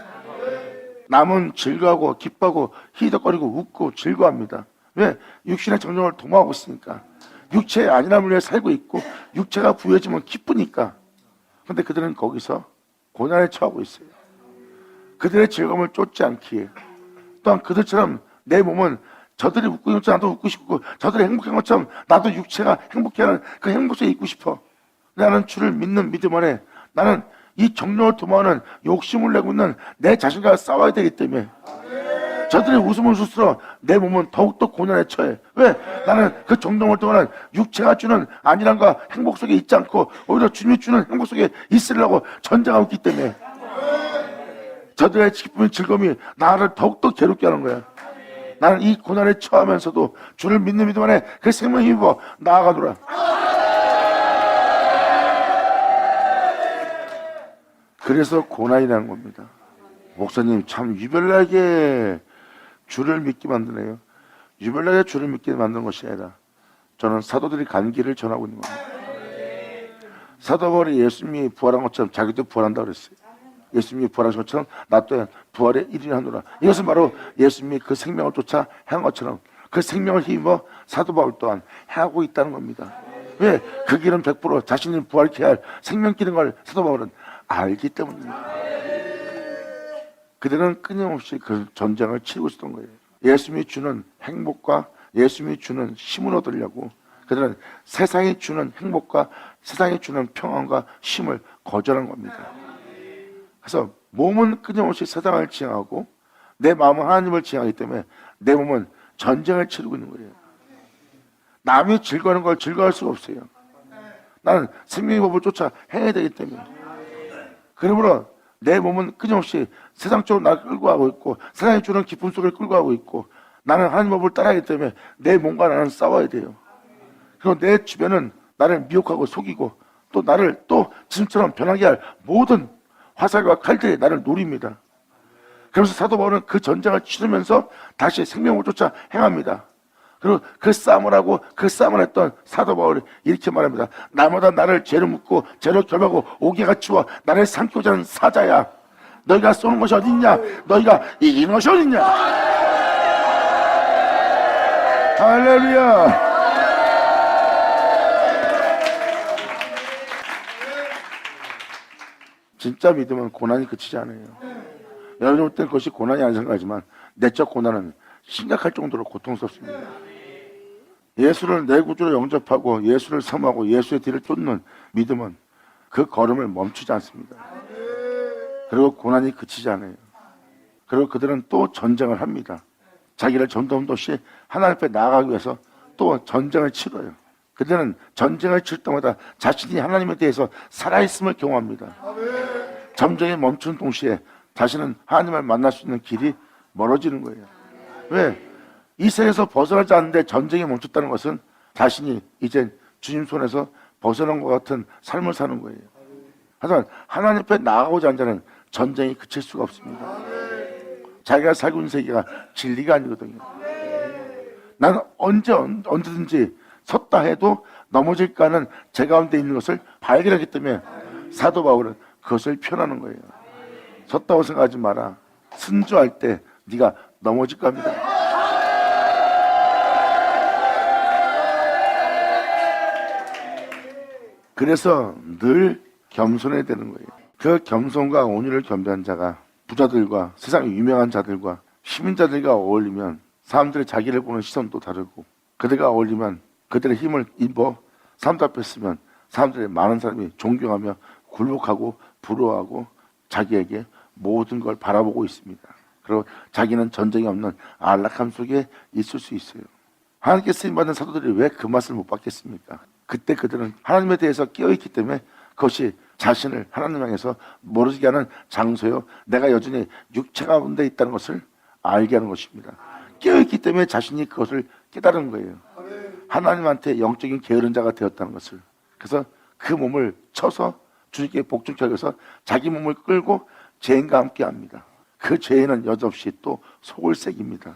남은 즐거워하고 기뻐하고 희덕거리고 웃고 즐거워합니다. 왜? 육신의 정령을 도모하고 있으니까. 육체의 안일함을 위해 살고 있고 육체가 부여지면 기쁘니까. 그런데 그들은 거기서 고난에 처하고 있어요. 그들의 즐거움을 쫓지 않기에 또한 그들처럼 내 몸은 저들이 웃고 있는 것처럼 나도 웃고 싶고 저들이 행복한 것처럼 나도 육체가 행복해하는 그 행복 속에 있고 싶어. 나는 주를 믿는 믿음 안에 나는 이 정령을 도모하는 욕심을 내고 있는 내 자신과 싸워야 되기 때문에 저들의 웃음을 줄수록 내 몸은 더욱더 고난에 처해. 왜? 나는 그 정령을 통하는 육체가 주는 안일함과 행복 속에 있지 않고 오히려 주님이 주는 행복 속에 있으려고 전쟁하고 있기 때문에 저들의 기쁨이 즐거움이 나를 더욱더 괴롭게 하는 거야. 나는 이 고난에 처하면서도 주를 믿는 믿음 안에 그 생명을 힘입어 나아가노라. 그래서 고난이라는 겁니다. 목사님 참 유별나게 주를 믿게 만드네요. 유별나게 주를 믿게 만드는 것이 아니라 저는 사도들이 간 길을 전하고 있는 겁니다. 사도 바울이 예수님이 부활한 것처럼 자기도 부활한다고 그랬어요. 예수님이 부활하신 것처럼 나 또한 부활의 일을 하노라. 이것은 바로 예수님이 그 생명을 쫓아 행한 것처럼 그 생명을 힘입어 사도 바울 또한 행하고 있다는 겁니다. 왜? 그 길은 100% 자신이 부활케 할 생명길인 걸 사도 바울은 알기 때문입니다. 그들은 끊임없이 그 전쟁을 치르고 있었던 거예요. 예수님이 주는 행복과 예수님이 주는 힘을 얻으려고 그들은 세상이 주는 행복과 세상이 주는 평안과 힘을 거절한 겁니다. 그래서 몸은 끊임없이 세상을 지향하고 내 마음은 하나님을 지향하기 때문에 내 몸은 전쟁을 치르고 있는 거예요. 남이 즐거워하는 걸 즐거워할 수가 없어요. 나는 생명의 법을 쫓아 행해야 되기 때문에. 그러므로 내 몸은 끊임없이 세상 쪽으로 나를 끌고 가고 있고 세상이 주는 기쁨 속에 끌고 가고 있고 나는 하나님 법을 따라하기 때문에 내 몸과 나는 싸워야 돼요. 그리고 내 주변은 나를 미혹하고 속이고 또 나를 또 지금처럼 변하게 할 모든 화살과 칼들이 나를 노립니다. 그래서 사도 바울은 그 전쟁을 치르면서 다시 생명을 쫓아 행합니다. 그리고 그 싸움을 하고 그 싸움을 했던 사도 바울이 이렇게 말합니다. 날마다 나를 죄로 묻고 죄로 결박하고 옥에 치워 나를 삼키고자 하는 사자야. 너희가 쏘는 것이 어딨냐? 너희가 이기는 것이 어딨냐? 할렐루야. 진짜 믿으면 고난이 그치지 않아요. 여러분 볼 때 그것이 고난이 아닌 생각하지만 내적 고난은 심각할 정도로 고통스럽습니다. 예수를 내 구주로 영접하고 예수를 사모하고 예수의 뒤를 쫓는 믿음은 그 걸음을 멈추지 않습니다. 그리고 고난이 그치지 않아요. 그리고 그들은 또 전쟁을 합니다. 자기를 전도함없이 하나님 앞에 나아가기 위해서 또 전쟁을 치러요. 그들은 전쟁을 칠 때마다 자신이 하나님에 대해서 살아있음을 경험합니다. 전쟁이 멈추는 동시에 자신은 하나님을 만날 수 있는 길이 멀어지는 거예요. 왜? 이 세계에서 벗어나지 않는데 전쟁이 멈췄다는 것은 자신이 이제 주님 손에서 벗어난 것 같은 삶을 사는 거예요. 하지만 하나님 앞에 나아가고자 하는 자는 전쟁이 그칠 수가 없습니다. 자기가 살고 있는 세계가 진리가 아니거든요. 나는 언제든지 섰다 해도 넘어질까 하는 제 가운데 있는 것을 발견하기 때문에 사도 바울은 그것을 표현하는 거예요. 섰다고 생각하지 마라. 순조할 때 네가 넘어질 겁니다. 그래서 늘 겸손해야 되는 거예요. 그 겸손과 온유를 겸비한 자가 부자들과 세상의 유명한 자들과 시민자들과 어울리면 사람들이 자기를 보는 시선도 다르고 그들과 어울리면 그들의 힘을 입어 사람들 앞에 쓰면 사람들이 많은 사람이 존경하며 굴복하고 부러워하고 자기에게 모든 걸 바라보고 있습니다. 그리고 자기는 전쟁이 없는 안락함 속에 있을 수 있어요. 하나님께 쓰임받은 사도들이 왜 그 맛을 못 받겠습니까? 그때 그들은 하나님에 대해서 깨어있기 때문에 그것이 자신을 하나님 향해서 멀어지게 하는 장소요. 내가 여전히 육체 가운데 있다는 것을 알게 하는 것입니다. 깨어있기 때문에 자신이 그것을 깨달은 거예요. 하나님한테 영적인 게으른 자가 되었다는 것을. 그래서 그 몸을 쳐서 주님께 복종케 하기 위해서 자기 몸을 끌고 죄인과 함께 합니다. 그 죄인은 여지없이 또 속을 새깁니다.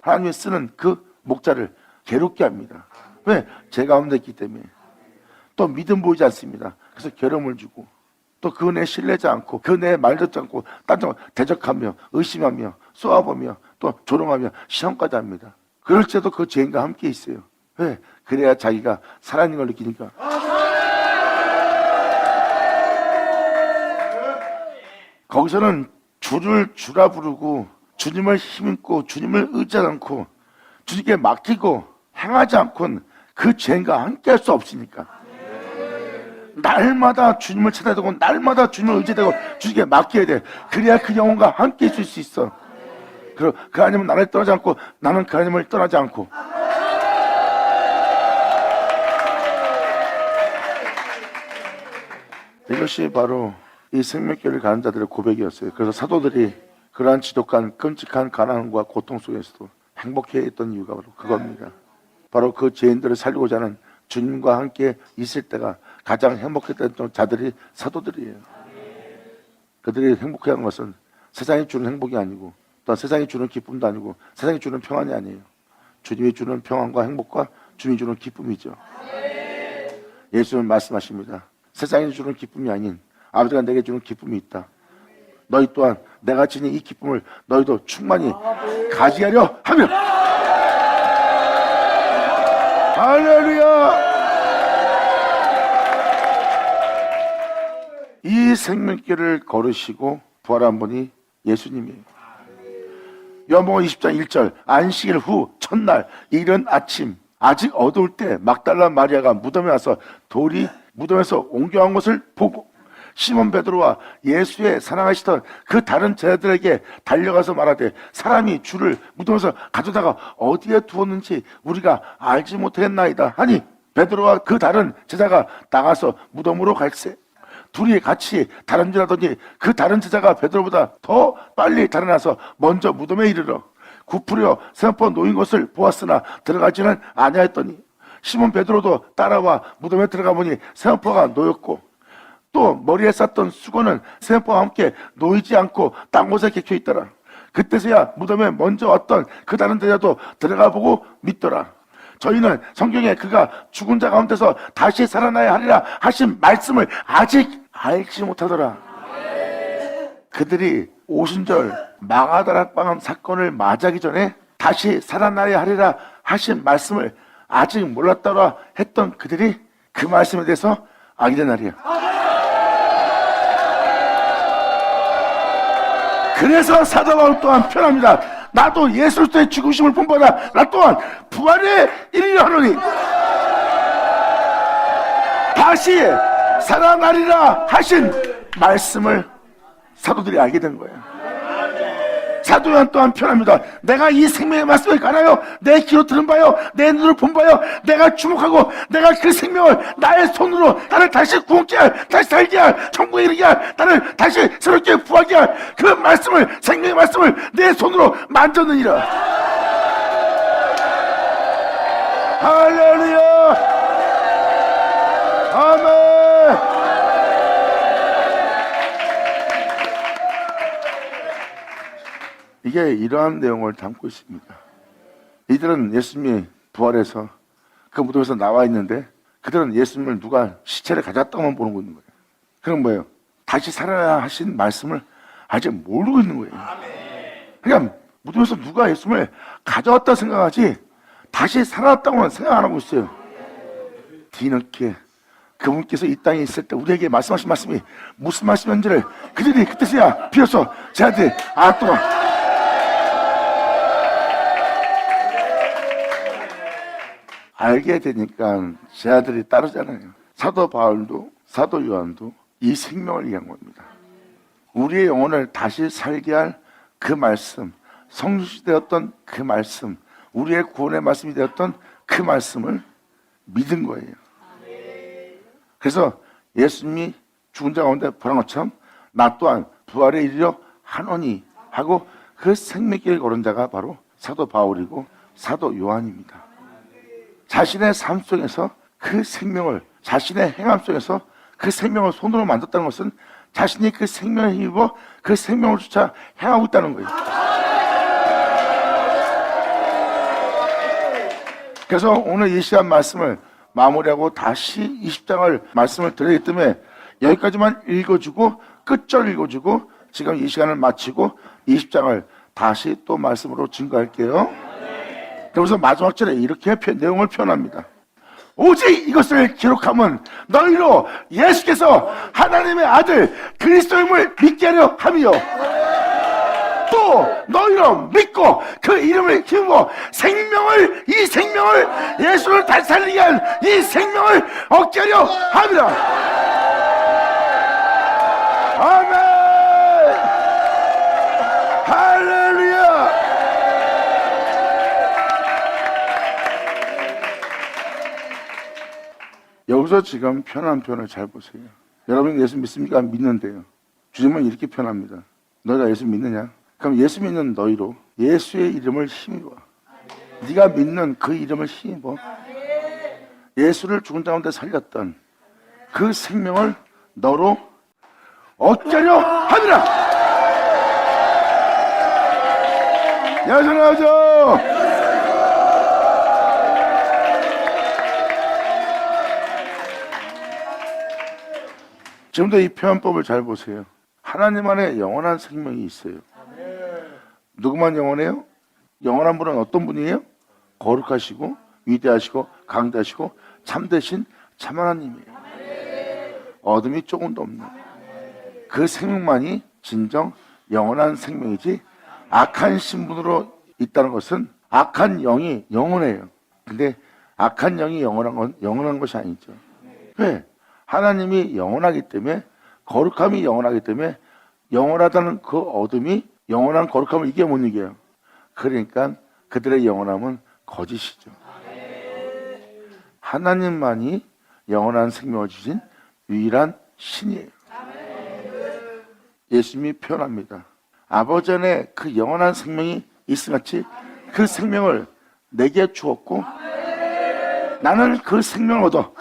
하나님이 쓰는 그 목자를 괴롭게 합니다. 왜? 죄 가운데 있기 때문에. 또 믿음 보이지 않습니다. 그래서 괴로움을 주고 또 그 은혜 신뢰지 않고 그 은혜에 말 듣지 않고 딴청 대적하며 의심하며 쏘아보며 또 조롱하며 시험까지 합니다. 그럴 때도 그 죄인과 함께 있어요. 왜? 그래야 자기가 살아있는 걸 느끼니까. 거기서는 주를 주라 부르고 주님을 힘입고 주님을 의지하지 않고 주님께 맡기고 행하지 않고는 그 죄인과 함께 할 수 없으니까 날마다 주님을 찾아야 되고 날마다 주님을 의지되고 주님께 맡겨야 돼. 그래야 그 영혼과 함께 있을 수 있어. 그리고 그 하나님은 나를 떠나지 않고 나는 그 하나님을 떠나지 않고. 이것이 바로 이 생명길을 가는 자들의 고백이었어요. 그래서 사도들이 그러한 지독한 끔찍한 가난과 고통 속에서도 행복해했던 이유가 바로 그겁니다. 바로 그 죄인들을 살리고자 하는 주님과 함께 있을 때가 가장 행복했던 자들이 사도들이에요. 그들이 행복해하는 것은 세상이 주는 행복이 아니고 또 세상이 주는 기쁨도 아니고 세상이 주는 평안이 아니에요. 주님이 주는 평안과 행복과 주님이 주는 기쁨이죠. 예수님은 말씀하십니다. 세상이 주는 기쁨이 아닌 아버지가 내게 주는 기쁨이 있다. 너희 또한 내가 지닌 이 기쁨을 너희도 충만히 가지하려 하며. 할렐루야. 이 생명길을 걸으시고 부활한 분이 예수님이에요. 요한복음 20장 1절 안식일 후 첫날 이른 아침 아직 어두울 때 막달라 마리아가 무덤에 와서 돌이 무덤에서 옮겨간 것을 보고 시몬 베드로와 예수의 사랑하시던 그 다른 제자들에게 달려가서 말하되 사람이 주를 무덤에서 가져다가 어디에 두었는지 우리가 알지 못했나이다 하니 베드로와 그 다른 제자가 나가서 무덤으로 갈새. 둘이 같이 다름질하더니 그 다른 제자가 베드로보다 더 빨리 달아나서 먼저 무덤에 이르러 굽으려 세마포 놓인 것을 보았으나 들어가지는 아니하였더니 시몬 베드로도 따라와 무덤에 들어가 보니 세마포가 놓였고 또 머리에 쌌던 수건은 세마포와 함께 놓이지 않고 딴 곳에 객혀 있더라. 그때서야 무덤에 먼저 왔던 그 다른 제자도 들어가 보고 믿더라. 저희는 성경에 그가 죽은 자 가운데서 다시 살아나야 하리라 하신 말씀을 아직 알지 못하더라. 그들이 오순절 마가다락방 사건을 맞이하기 전에 다시 살아나야 하리라 하신 말씀을 아직 몰랐다라 했던 그들이 그 말씀에 대해서 알게 된 날이야. 그래서 사도 바울 또한 표현합니다. 나도 예수 그리스도의 죽으심을 본받아 나 또한 부활에 이르려 하노니 다시 살아나리라 하신 말씀을 사도들이 알게 된 거예요. 사도 요한 또한 표현합니다. 내가 이 생명의 말씀을 가나요? 내 귀로 들은 바요, 내 눈으로 본 바요, 내가 주목하고 내가 그 생명을 나의 손으로 나를 다시 구원케 할, 다시 살게 할, 천국에 이르게 할, 나를 다시 새롭게 부하게 할 그 말씀을, 생명의 말씀을 내 손으로 만졌느니라. 할렐루야. 아멘. 이게 이러한 내용을 담고 있습니다. 이들은 예수님이 부활해서 그 무덤에서 나와 있는데 그들은 예수님을 누가 시체를 가져갔다고만 보는 거예요. 그럼 뭐예요? 다시 살아야 하신 말씀을 아직 모르고 있는 거예요. 그러니까 무덤에서 누가 예수님을 가져왔다 생각하지 다시 살아났다고는 생각 안 하고 있어요. 뒤늦게 그분께서 이 땅에 있을 때 우리에게 말씀하신 말씀이 무슨 말씀인지를 그들이 그때서야 비로소 저한테 알았더라. 알게 되니까 제 아들이 따르잖아요. 사도 바울도 사도 요한도 이 생명을 얘기한 겁니다. 우리의 영혼을 다시 살게 할 그 말씀, 성육이 되었던 그 말씀, 우리의 구원의 말씀이 되었던 그 말씀을 믿은 거예요. 그래서 예수님이 죽은 자 가운데 부활한 것처럼 나 또한 부활에 이르려 하노니 하고 그 생명길을 걸은 자가 바로 사도 바울이고 사도 요한입니다. 자신의 삶 속에서 그 생명을, 자신의 행함 속에서 그 생명을 손으로 만졌다는 것은 자신이 그 생명에 힘입어 그 생명을 쫓아 행하고 있다는 거예요. 그래서 오늘 이 시간 말씀을 마무리하고 다시 20장을 말씀을 드리기 때문에 여기까지만 읽어주고 끝절 읽어주고 지금 이 시간을 마치고 20장을 다시 또 말씀으로 증거할게요. 그래서 마지막 절에 이렇게 내용을 표현합니다. 오직 이것을 기록하면 너희로 예수께서 하나님의 아들 그리스도임을 믿게 하려 함이요 또 너희로 믿고 그 이름을 힘입어 생명을, 이 생명을, 예수를 다시 살리게 한 이 생명을 얻게 하려 함이라. 아멘. 할렐루야. 여기서 지금 표현한 표현을 잘 보세요. 여러분 예수 믿습니까? 믿는데요. 주님은 이렇게 표현합니다. 너희가 예수 믿느냐? 그럼 예수 믿는 너희로 예수의 이름을 힘입어. 네가 믿는 그 이름을 힘입어. 예수를 죽은 자 가운데 살렸던 그 생명을 너로 얻게 하려 하니라. 야전하죠. 지금도 이 표현법을 잘 보세요. 하나님 안에 영원한 생명이 있어요. 누구만 영원해요? 영원한 분은 어떤 분이에요? 거룩하시고 위대하시고 강대하시고 참되신 참 하나님이에요. 어둠이 조금도 없는 그 생명만이 진정 영원한 생명이지, 악한 신분으로 있다는 것은 악한 영이 영원해요. 근데 악한 영이 영원한 것이 아니죠. 왜? 하나님이 영원하기 때문에, 거룩함이 영원하기 때문에 영원하다는 그 어둠이 영원한 거룩함을 이겨 못 이겨요. 그러니까 그들의 영원함은 거짓이죠. 하나님만이 영원한 생명을 주신 유일한 신이에요. 예수님이 표현합니다. 아버지 안에 그 영원한 생명이 있음같이 그 생명을 내게 주었고 나는 그 생명을 얻어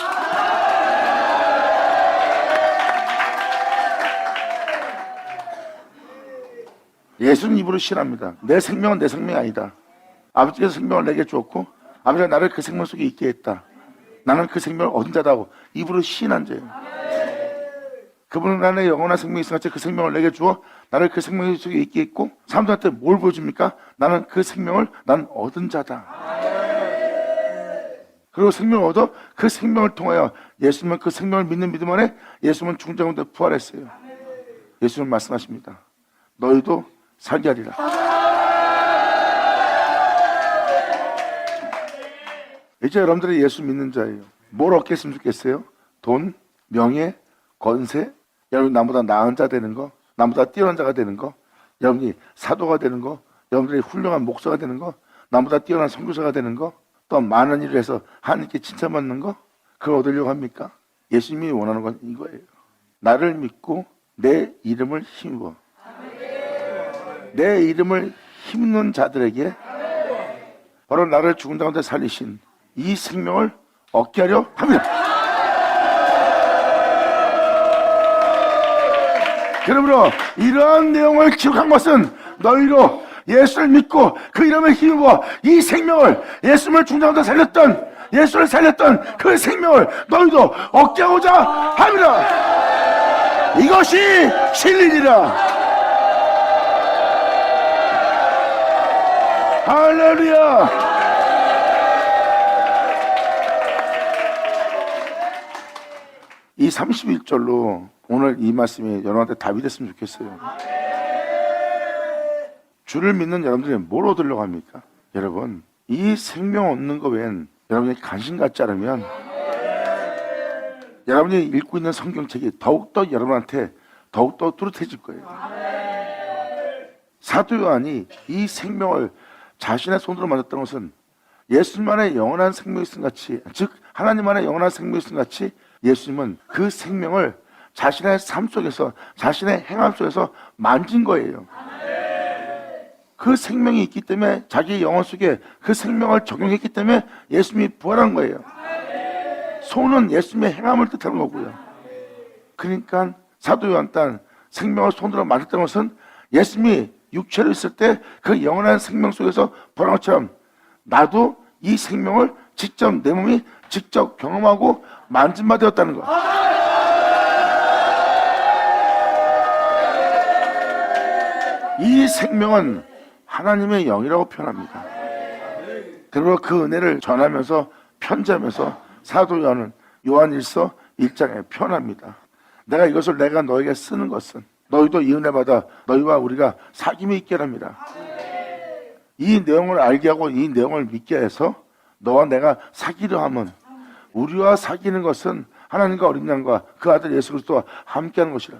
예수는 입으로 시인합니다. 내 생명은 내 생명이 아니다. 아버지께서 생명을 내게 주었고 아버지가 나를 그 생명 속에 있게 했다. 나는 그 생명을 얻은 자다고 입으로 시인한 자예요. 그분은 나의 영원한 생명이 있음같이 그 생명을 내게 주어 나를 그 생명 속에 있게 했고 사람들한테 뭘 보여줍니까? 나는 그 생명을 난 얻은 자다. 그리고 생명을 얻어 그 생명을 통하여 예수님은 그 생명을 믿는 믿음 안에 예수님은 죽은 자 가운데 부활했어요. 예수님은 말씀하십니다. 너희도 살게 하리라. 이제 여러분들이 예수 믿는 자예요. 뭘 얻겠으면 좋겠어요? 돈, 명예, 권세, 여러분 나보다 나은 자 되는 거, 나보다 뛰어난 자가 되는 거, 여러분이 사도가 되는 거, 여러분들이 훌륭한 목사가 되는 거, 나보다 뛰어난 선교사가 되는 거, 또 많은 일을 해서 하나님께 칭찬받는 거, 그걸 얻으려고 합니까? 예수님이 원하는 건 이거예요. 나를 믿고 내 이름을 힘입어. 내 이름을 힘입는 자들에게 바로 나를 죽은 가운데 살리신 이 생명을 얻게 하려 합니다. 그러므로 이러한 내용을 기록한 것은 너희로 예수를 믿고 그 이름에 힘입어 이 생명을 예수님을 죽은 가운데 살렸던 예수를 살렸던 그 생명을 너희도 얻게 하고자 합니다. 이것이 진리니라. 할렐루야. 이 31절로 오늘 이 말씀이 여러분한테 답이 됐으면 좋겠어요. 주를 믿는 여러분들이 뭘 얻으려고 합니까? 여러분, 이 생명 얻는 거 외엔 여러분이 관심 갖지 않으면 여러분이 읽고 있는 성경책이 더욱더 여러분한테 더욱더 뚜렷해질 거예요. 사도 요한이 이 생명을 자신의 손으로 만졌다는 것은 예수님만의 영원한 생명이 있음 같이, 즉 하나님만의 영원한 생명이 있음 같이 예수님은 그 생명을 자신의 삶 속에서 자신의 행함 속에서 만진 거예요. 그 생명이 있기 때문에 자기의 영혼 속에 그 생명을 적용했기 때문에 예수님이 부활한 거예요. 손은 예수님의 행함을 뜻하는 거고요. 그러니까 사도 요한 딴 생명을 손으로 만졌다는 것은 예수님이 육체로 있을 때 그 영원한 생명 속에서 부활한 것처럼 나도 이 생명을 직접 내 몸이 직접 경험하고 만진 바 되었다는 것. 이 생명은 하나님의 영이라고 표현합니다. 그리고 그 은혜를 전하면서 편지하면서 사도 요한일서 1장에 표현합니다. 내가 이것을 내가 너에게 쓰는 것은 너희도 이 은혜 받아 너희와 우리가 사귐이 있게 합니다. 이 내용을 알게 하고 이 내용을 믿게 해서 너와 내가 사귀려 하면 우리와 사귀는 것은 하나님과 어린 양과 그 아들 예수 그리스도와 함께하는 것이라.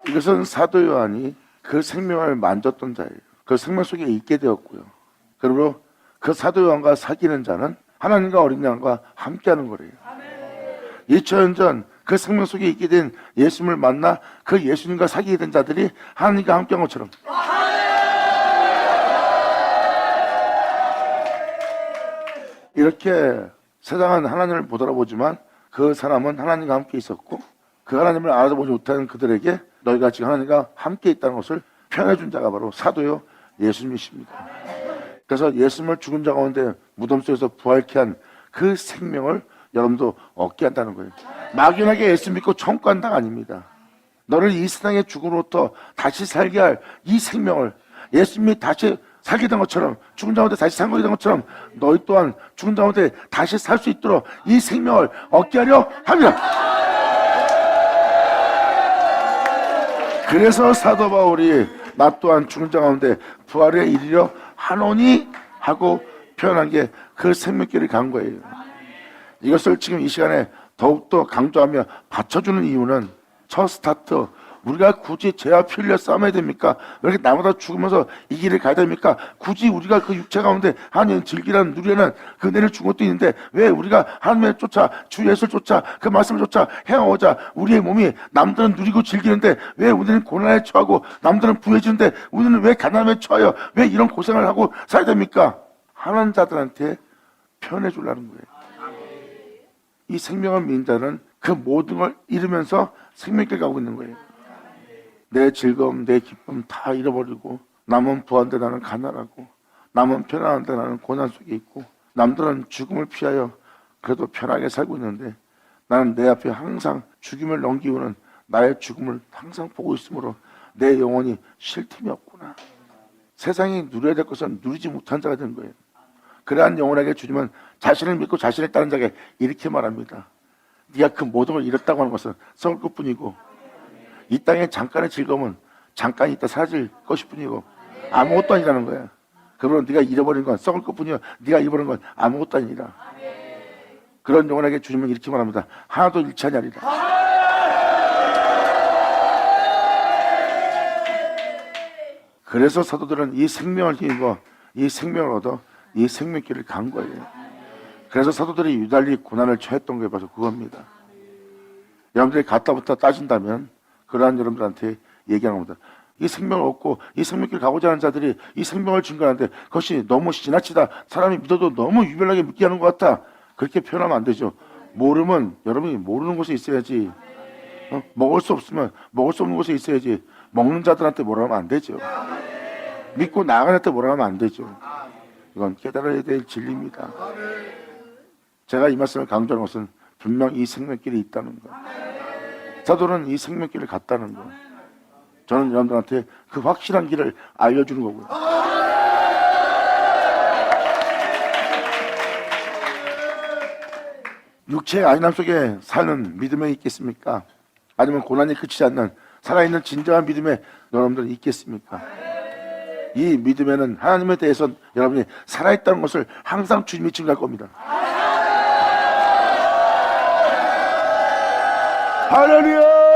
이것은 사도 요한이 그 생명을 만졌던 자예요. 그 생명 속에 있게 되었고요. 그리고 그 사도 요한과 사귀는 자는 하나님과 어린 양과 함께하는 거래요. 2000년 전 그 생명 속에 있게 된 예수님을 만나 그 예수님과 사귀게 된 자들이 하나님과 함께한 것처럼 이렇게 세상은 하나님을 못 알아보지만 그 사람은 하나님과 함께 있었고 그 하나님을 알아보지 못하는 그들에게 너희가 지금 하나님과 함께 있다는 것을 표현해 준 자가 바로 사도요 예수님이십니다. 그래서 예수님을 죽은 자 가운데 무덤 속에서 부활케 한 그 생명을 여러분도 얻게 한다는 거예요. 막연하게 예수 믿고 천국 간다가 아닙니다. 너를 이 세상의 죽음으로부터 다시 살게 할 이 생명을 예수님이 다시 살게 된 것처럼 죽은 자 가운데 다시 산 것이 된 것처럼 너희 또한 죽은 자 가운데 다시 살 수 있도록 이 생명을 얻게 하려 합니다. 그래서 사도 바울이 나 또한 죽은 자 가운데 부활에 이르려 하노니 하고 표현한 게 그 생명길을 간 거예요. 이것을 지금 이 시간에 더욱더 강조하며 받쳐주는 이유는 첫 스타트 우리가 굳이 죄와 피 흘려 싸워야 됩니까? 왜 이렇게 나보다 죽으면서 이 길을 가야 됩니까? 굳이 우리가 그 육체 가운데 하나님 즐기라는 누리라는 그 은혜를 준 것도 있는데 왜 우리가 하나님을 쫓아 주 예수를 쫓아 그 말씀을 쫓아 행하고자 우리의 몸이 남들은 누리고 즐기는데 왜 우리는 고난에 처하고 남들은 부해지는데 우리는 왜 가난에 처하여 왜 이런 고생을 하고 살아야 됩니까? 하나님 자들한테 편해 주려는 거예요. 이 생명을 믿는 자는 그 모든 걸 잃으면서 생명길 가고 있는 거예요. 내 즐거움, 내 기쁨 다 잃어버리고 남은 부한데 나는 가난하고 남은 편안한데 나는 고난 속에 있고 남들은 죽음을 피하여 그래도 편하게 살고 있는데 나는 내 앞에 항상 죽임을 넘기우는 나의 죽음을 항상 보고 있으므로 내 영혼이 쉴 틈이 없구나. 세상이 누려야 될 것은 누리지 못한 자가 된 거예요. 그러한 영혼에게 주님은 자신을 믿고 자신을 따른 자에게 이렇게 말합니다. 네가 그 모든 걸 잃었다고 하는 것은 썩을 것뿐이고 이 땅의 잠깐의 즐거움은 잠깐 있다 사라질 것일 뿐이고 아무것도 아니라는 거야. 그러면 네가 잃어버린 건 썩을 것뿐이요 네가 잃어버린 건 아무것도 아니라. 그런 영혼에게 주님은 이렇게 말합니다. 하나도 잃지 아니하리라. 그래서 사도들은 이 생명을 힘입어 이 생명을 얻어 이 생명길을 간 거예요. 그래서 사도들이 유달리 고난을 처했던 게 바로 그겁니다. 여러분들이 갔다부터 따진다면 그러한 여러분들한테 얘기하는 겁니다. 이 생명을 얻고 이 생명길 가고자 하는 자들이 이 생명을 증거하는데 그것이 너무 지나치다 사람이 믿어도 너무 유별나게 믿게 하는 것 같아. 그렇게 표현하면 안 되죠. 모르면 여러분이 모르는 곳에 있어야지. 먹을 수 없으면 먹을 수 없는 곳에 있어야지. 먹는 자들한테 뭐라 하면 안 되죠. 믿고 나아가는 자한테 뭐라 하면 안 되죠. 이건 깨달아야 될 진리입니다. 제가 이 말씀을 강조하는 것은 분명 이 생명길이 있다는 것. 사도는 이 생명길을 갔다는 것. 저는 여러분들한테 그 확실한 길을 알려주는 거고요. 육체의 안일함 속에 사는 믿음에 있겠습니까? 아니면 고난이 그치지 않는 살아있는 진정한 믿음에 여러분들은 있겠습니까? 이 믿음에는 하나님에 대해서 여러분이 살아있다는 것을 항상 주님이 증거할 겁니다. 할렐루야!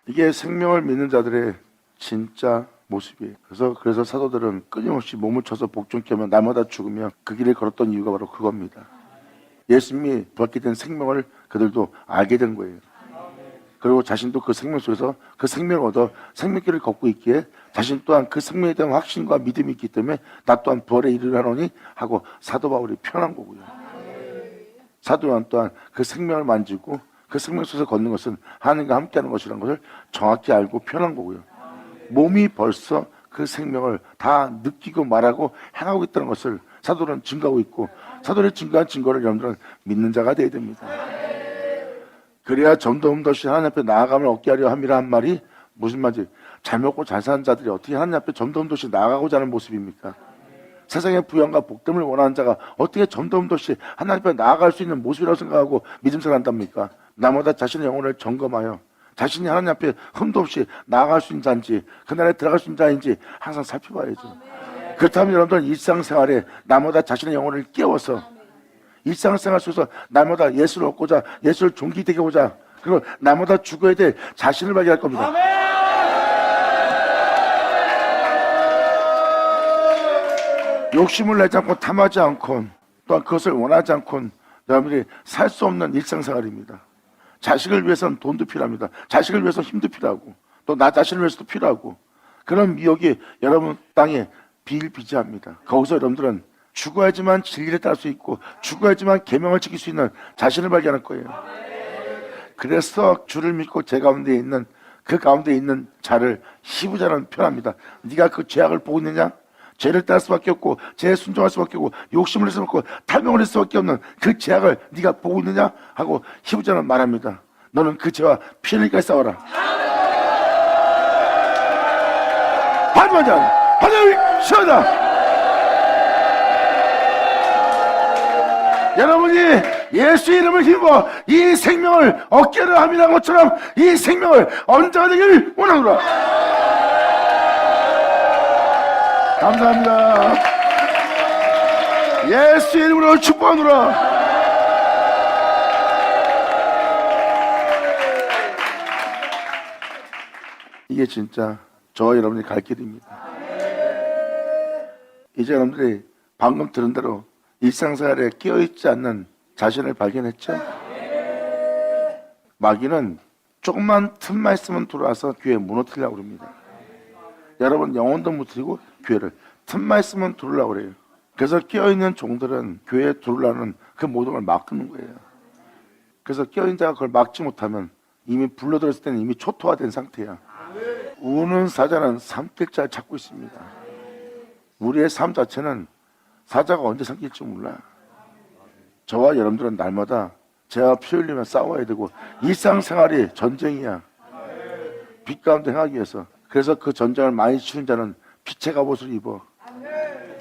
이게 생명을 믿는 자들의 진짜 모습이에요. 그래서 사도들은 끊임없이 몸을 쳐서 복종케 하며 날마다 죽으며 그 길을 걸었던 이유가 바로 그겁니다. 예수님이 받게 된 생명을 그들도 알게 된 거예요. 그리고 자신도 그 생명 속에서 그 생명을 얻어 생명길을 걷고 있기에 자신 또한 그 생명에 대한 확신과 믿음이 있기 때문에 나 또한 부활에 이르라노니 하고 사도 바울이 표현한 거고요. 사도 요한 또한 그 생명을 만지고 그 생명 속에서 걷는 것은 하나님과 함께하는 것이라는 것을 정확히 알고 표현한 거고요. 몸이 벌써 그 생명을 다 느끼고 말하고 행하고 있다는 것을 사도는 증거하고 있고 사도를 증거한 증거를 여러분들은 믿는 자가 되어야 됩니다. 그래야 점더흠없이 하나님 앞에 나아감을 얻게 하려 함이라 한 말이 무슨 말이지? 잘 먹고 잘 사는 자들이 어떻게 하나님 앞에 점더흠없이 나아가고자 하는 모습입니까? 세상의 부양과 복됨을 원하는 자가 어떻게 점더흠없이 하나님 앞에 나아갈 수 있는 모습이라고 생각하고 믿음생활 한답니까? 나마다 자신의 영혼을 점검하여 자신이 하나님 앞에 흠도 없이 나아갈 수 있는 자인지 그날에 들어갈 수 있는 자인지 항상 살펴봐야죠. 그렇다면 여러분들은 일상생활에 나마다 자신의 영혼을 깨워서 일상생활 속에서 나마다 예수를 얻고자 예수를 존귀되게 하고자 그리고 나마다 죽어야 될 자신을 발견할 겁니다. 욕심을 내지 않고 탐하지 않고 또한 그것을 원하지 않고 여러분들이 살 수 없는 일상생활입니다. 자식을 위해서는 돈도 필요합니다. 자식을 위해서 힘도 필요하고 또 나 자신을 위해서도 필요하고 그런 미혹이 여러분 땅에 비일비재합니다. 거기서 여러분들은 죽어야지만 진리를 따를 수 있고 죽어야지만 계명을 지킬 수 있는 자신을 발견할 거예요. 그래서 주를 믿고 제 가운데 있는 그 가운데 있는 자를 시부자라는 표현합니다. 네가 그 죄악을 보고 있느냐? 죄를 따를 수밖에 없고 죄에 순종할 수밖에 없고 욕심을 낼 수밖에 없고 탈명을 할 수밖에 없는 그 죄악을 네가 보고 있느냐? 하고 시부자는 말합니다. 너는 그 죄와 피 흘리기까지 싸워라. 하지만 하나님 시원하다. 여러분이 예수 이름을 힘입어 이 생명을 얻게를 함이라는 것처럼 이 생명을 언제가 되기를 원하노라. 감사합니다. 예수 이름으로 축복하노라. 이게 진짜 저와 여러분이 갈 길입니다. 이제 여러분들이 방금 들은 대로 일상생활에 끼어있지 않는 자신을 발견했죠? 마귀는 조금만 틈만 있으면 들어와서 교회 무너뜨리려고 합니다. 여러분 영혼도 무너뜨리고 교회를 틈만 있으면 들어오려고 그래요. 그래서 끼어있는 종들은 교회에 들어오려는 그 모든 걸 막는 거예요. 그래서 끼어있는 자가 그걸 막지 못하면 이미 불러들었을 때는 이미 초토화된 상태야. 우는 사자는 삼킬 자를 찾고 있습니다. 우리의 삶 자체는 사자가 언제 삼킬지 몰라. 저와 여러분들은 날마다 죄와 피 흘리며 싸워야 되고 일상생활이 전쟁이야. 빛 가운데 행하기 위해서. 그래서 그 전쟁을 많이 치른 자는 빛의 갑옷을 입어.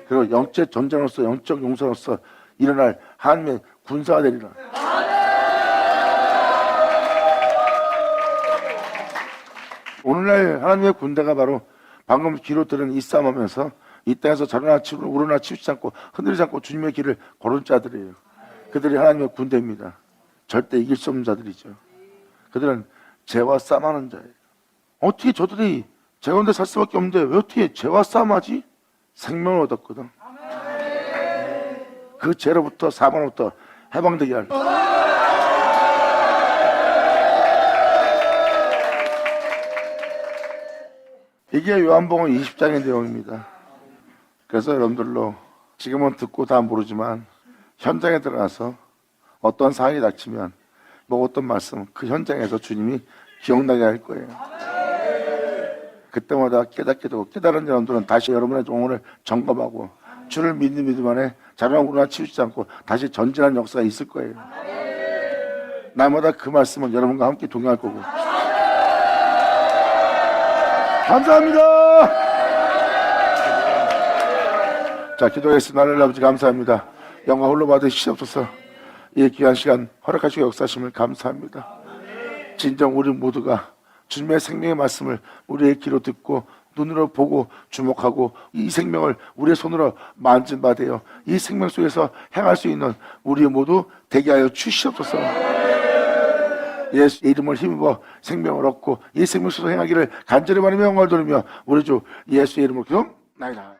그리고 영적 전쟁으로서 영적 용사로서 일어날 하나님의 군사가 되리라. 오늘날 하나님의 군대가 바로 방금 귀로 들은 이 싸움하면서 이 땅에서 자루나 치고 우러나 치우지 않고 흔들리지 않고 주님의 길을 걸은 자들이에요. 그들이 하나님의 군대입니다. 절대 이길 수 없는 자들이죠. 그들은 죄와 싸움하는 자예요. 어떻게 저들이 죄 가운데 살 수밖에 없는데 왜 어떻게 죄와 싸움하지? 생명을 얻었거든. 그 죄로부터 사망으로부터 해방되게 할. 이게 요한복음 20장의 내용입니다. 그래서 여러분들로 지금은 듣고 다 모르지만 현장에 들어가서 어떤 상황이 닥치면 먹었던 말씀 그 현장에서 주님이 기억나게 할 거예요. 그때마다 깨닫게 되고 깨달은 여러분들은 다시 여러분의 영혼을 점검하고 주를 믿는 믿음 안에 자랑으로나 치우치지 않고 다시 전진하는 역사가 있을 거예요. 날마다 그 말씀은 여러분과 함께 동행할 거고. 감사합니다. 자, 기도하겠습니다. 하나님 아버지 감사합니다. 영광 홀로 받으시옵소서. 이 귀한 시간 허락하시고 역사하심을 감사합니다. 진정 우리 모두가 주님의 생명의 말씀을 우리의 귀로 듣고 눈으로 보고 주목하고 이 생명을 우리의 손으로 만진 바 되어 이 생명 속에서 행할 수 있는 우리 모두 되게 하여 주시옵소서. 예수 이름을 힘입어 생명을 얻고 이 생명 속에서 행하기를 간절히 바라며 영광을 돌리며 우리 주 예수의 이름으로 기도합니다.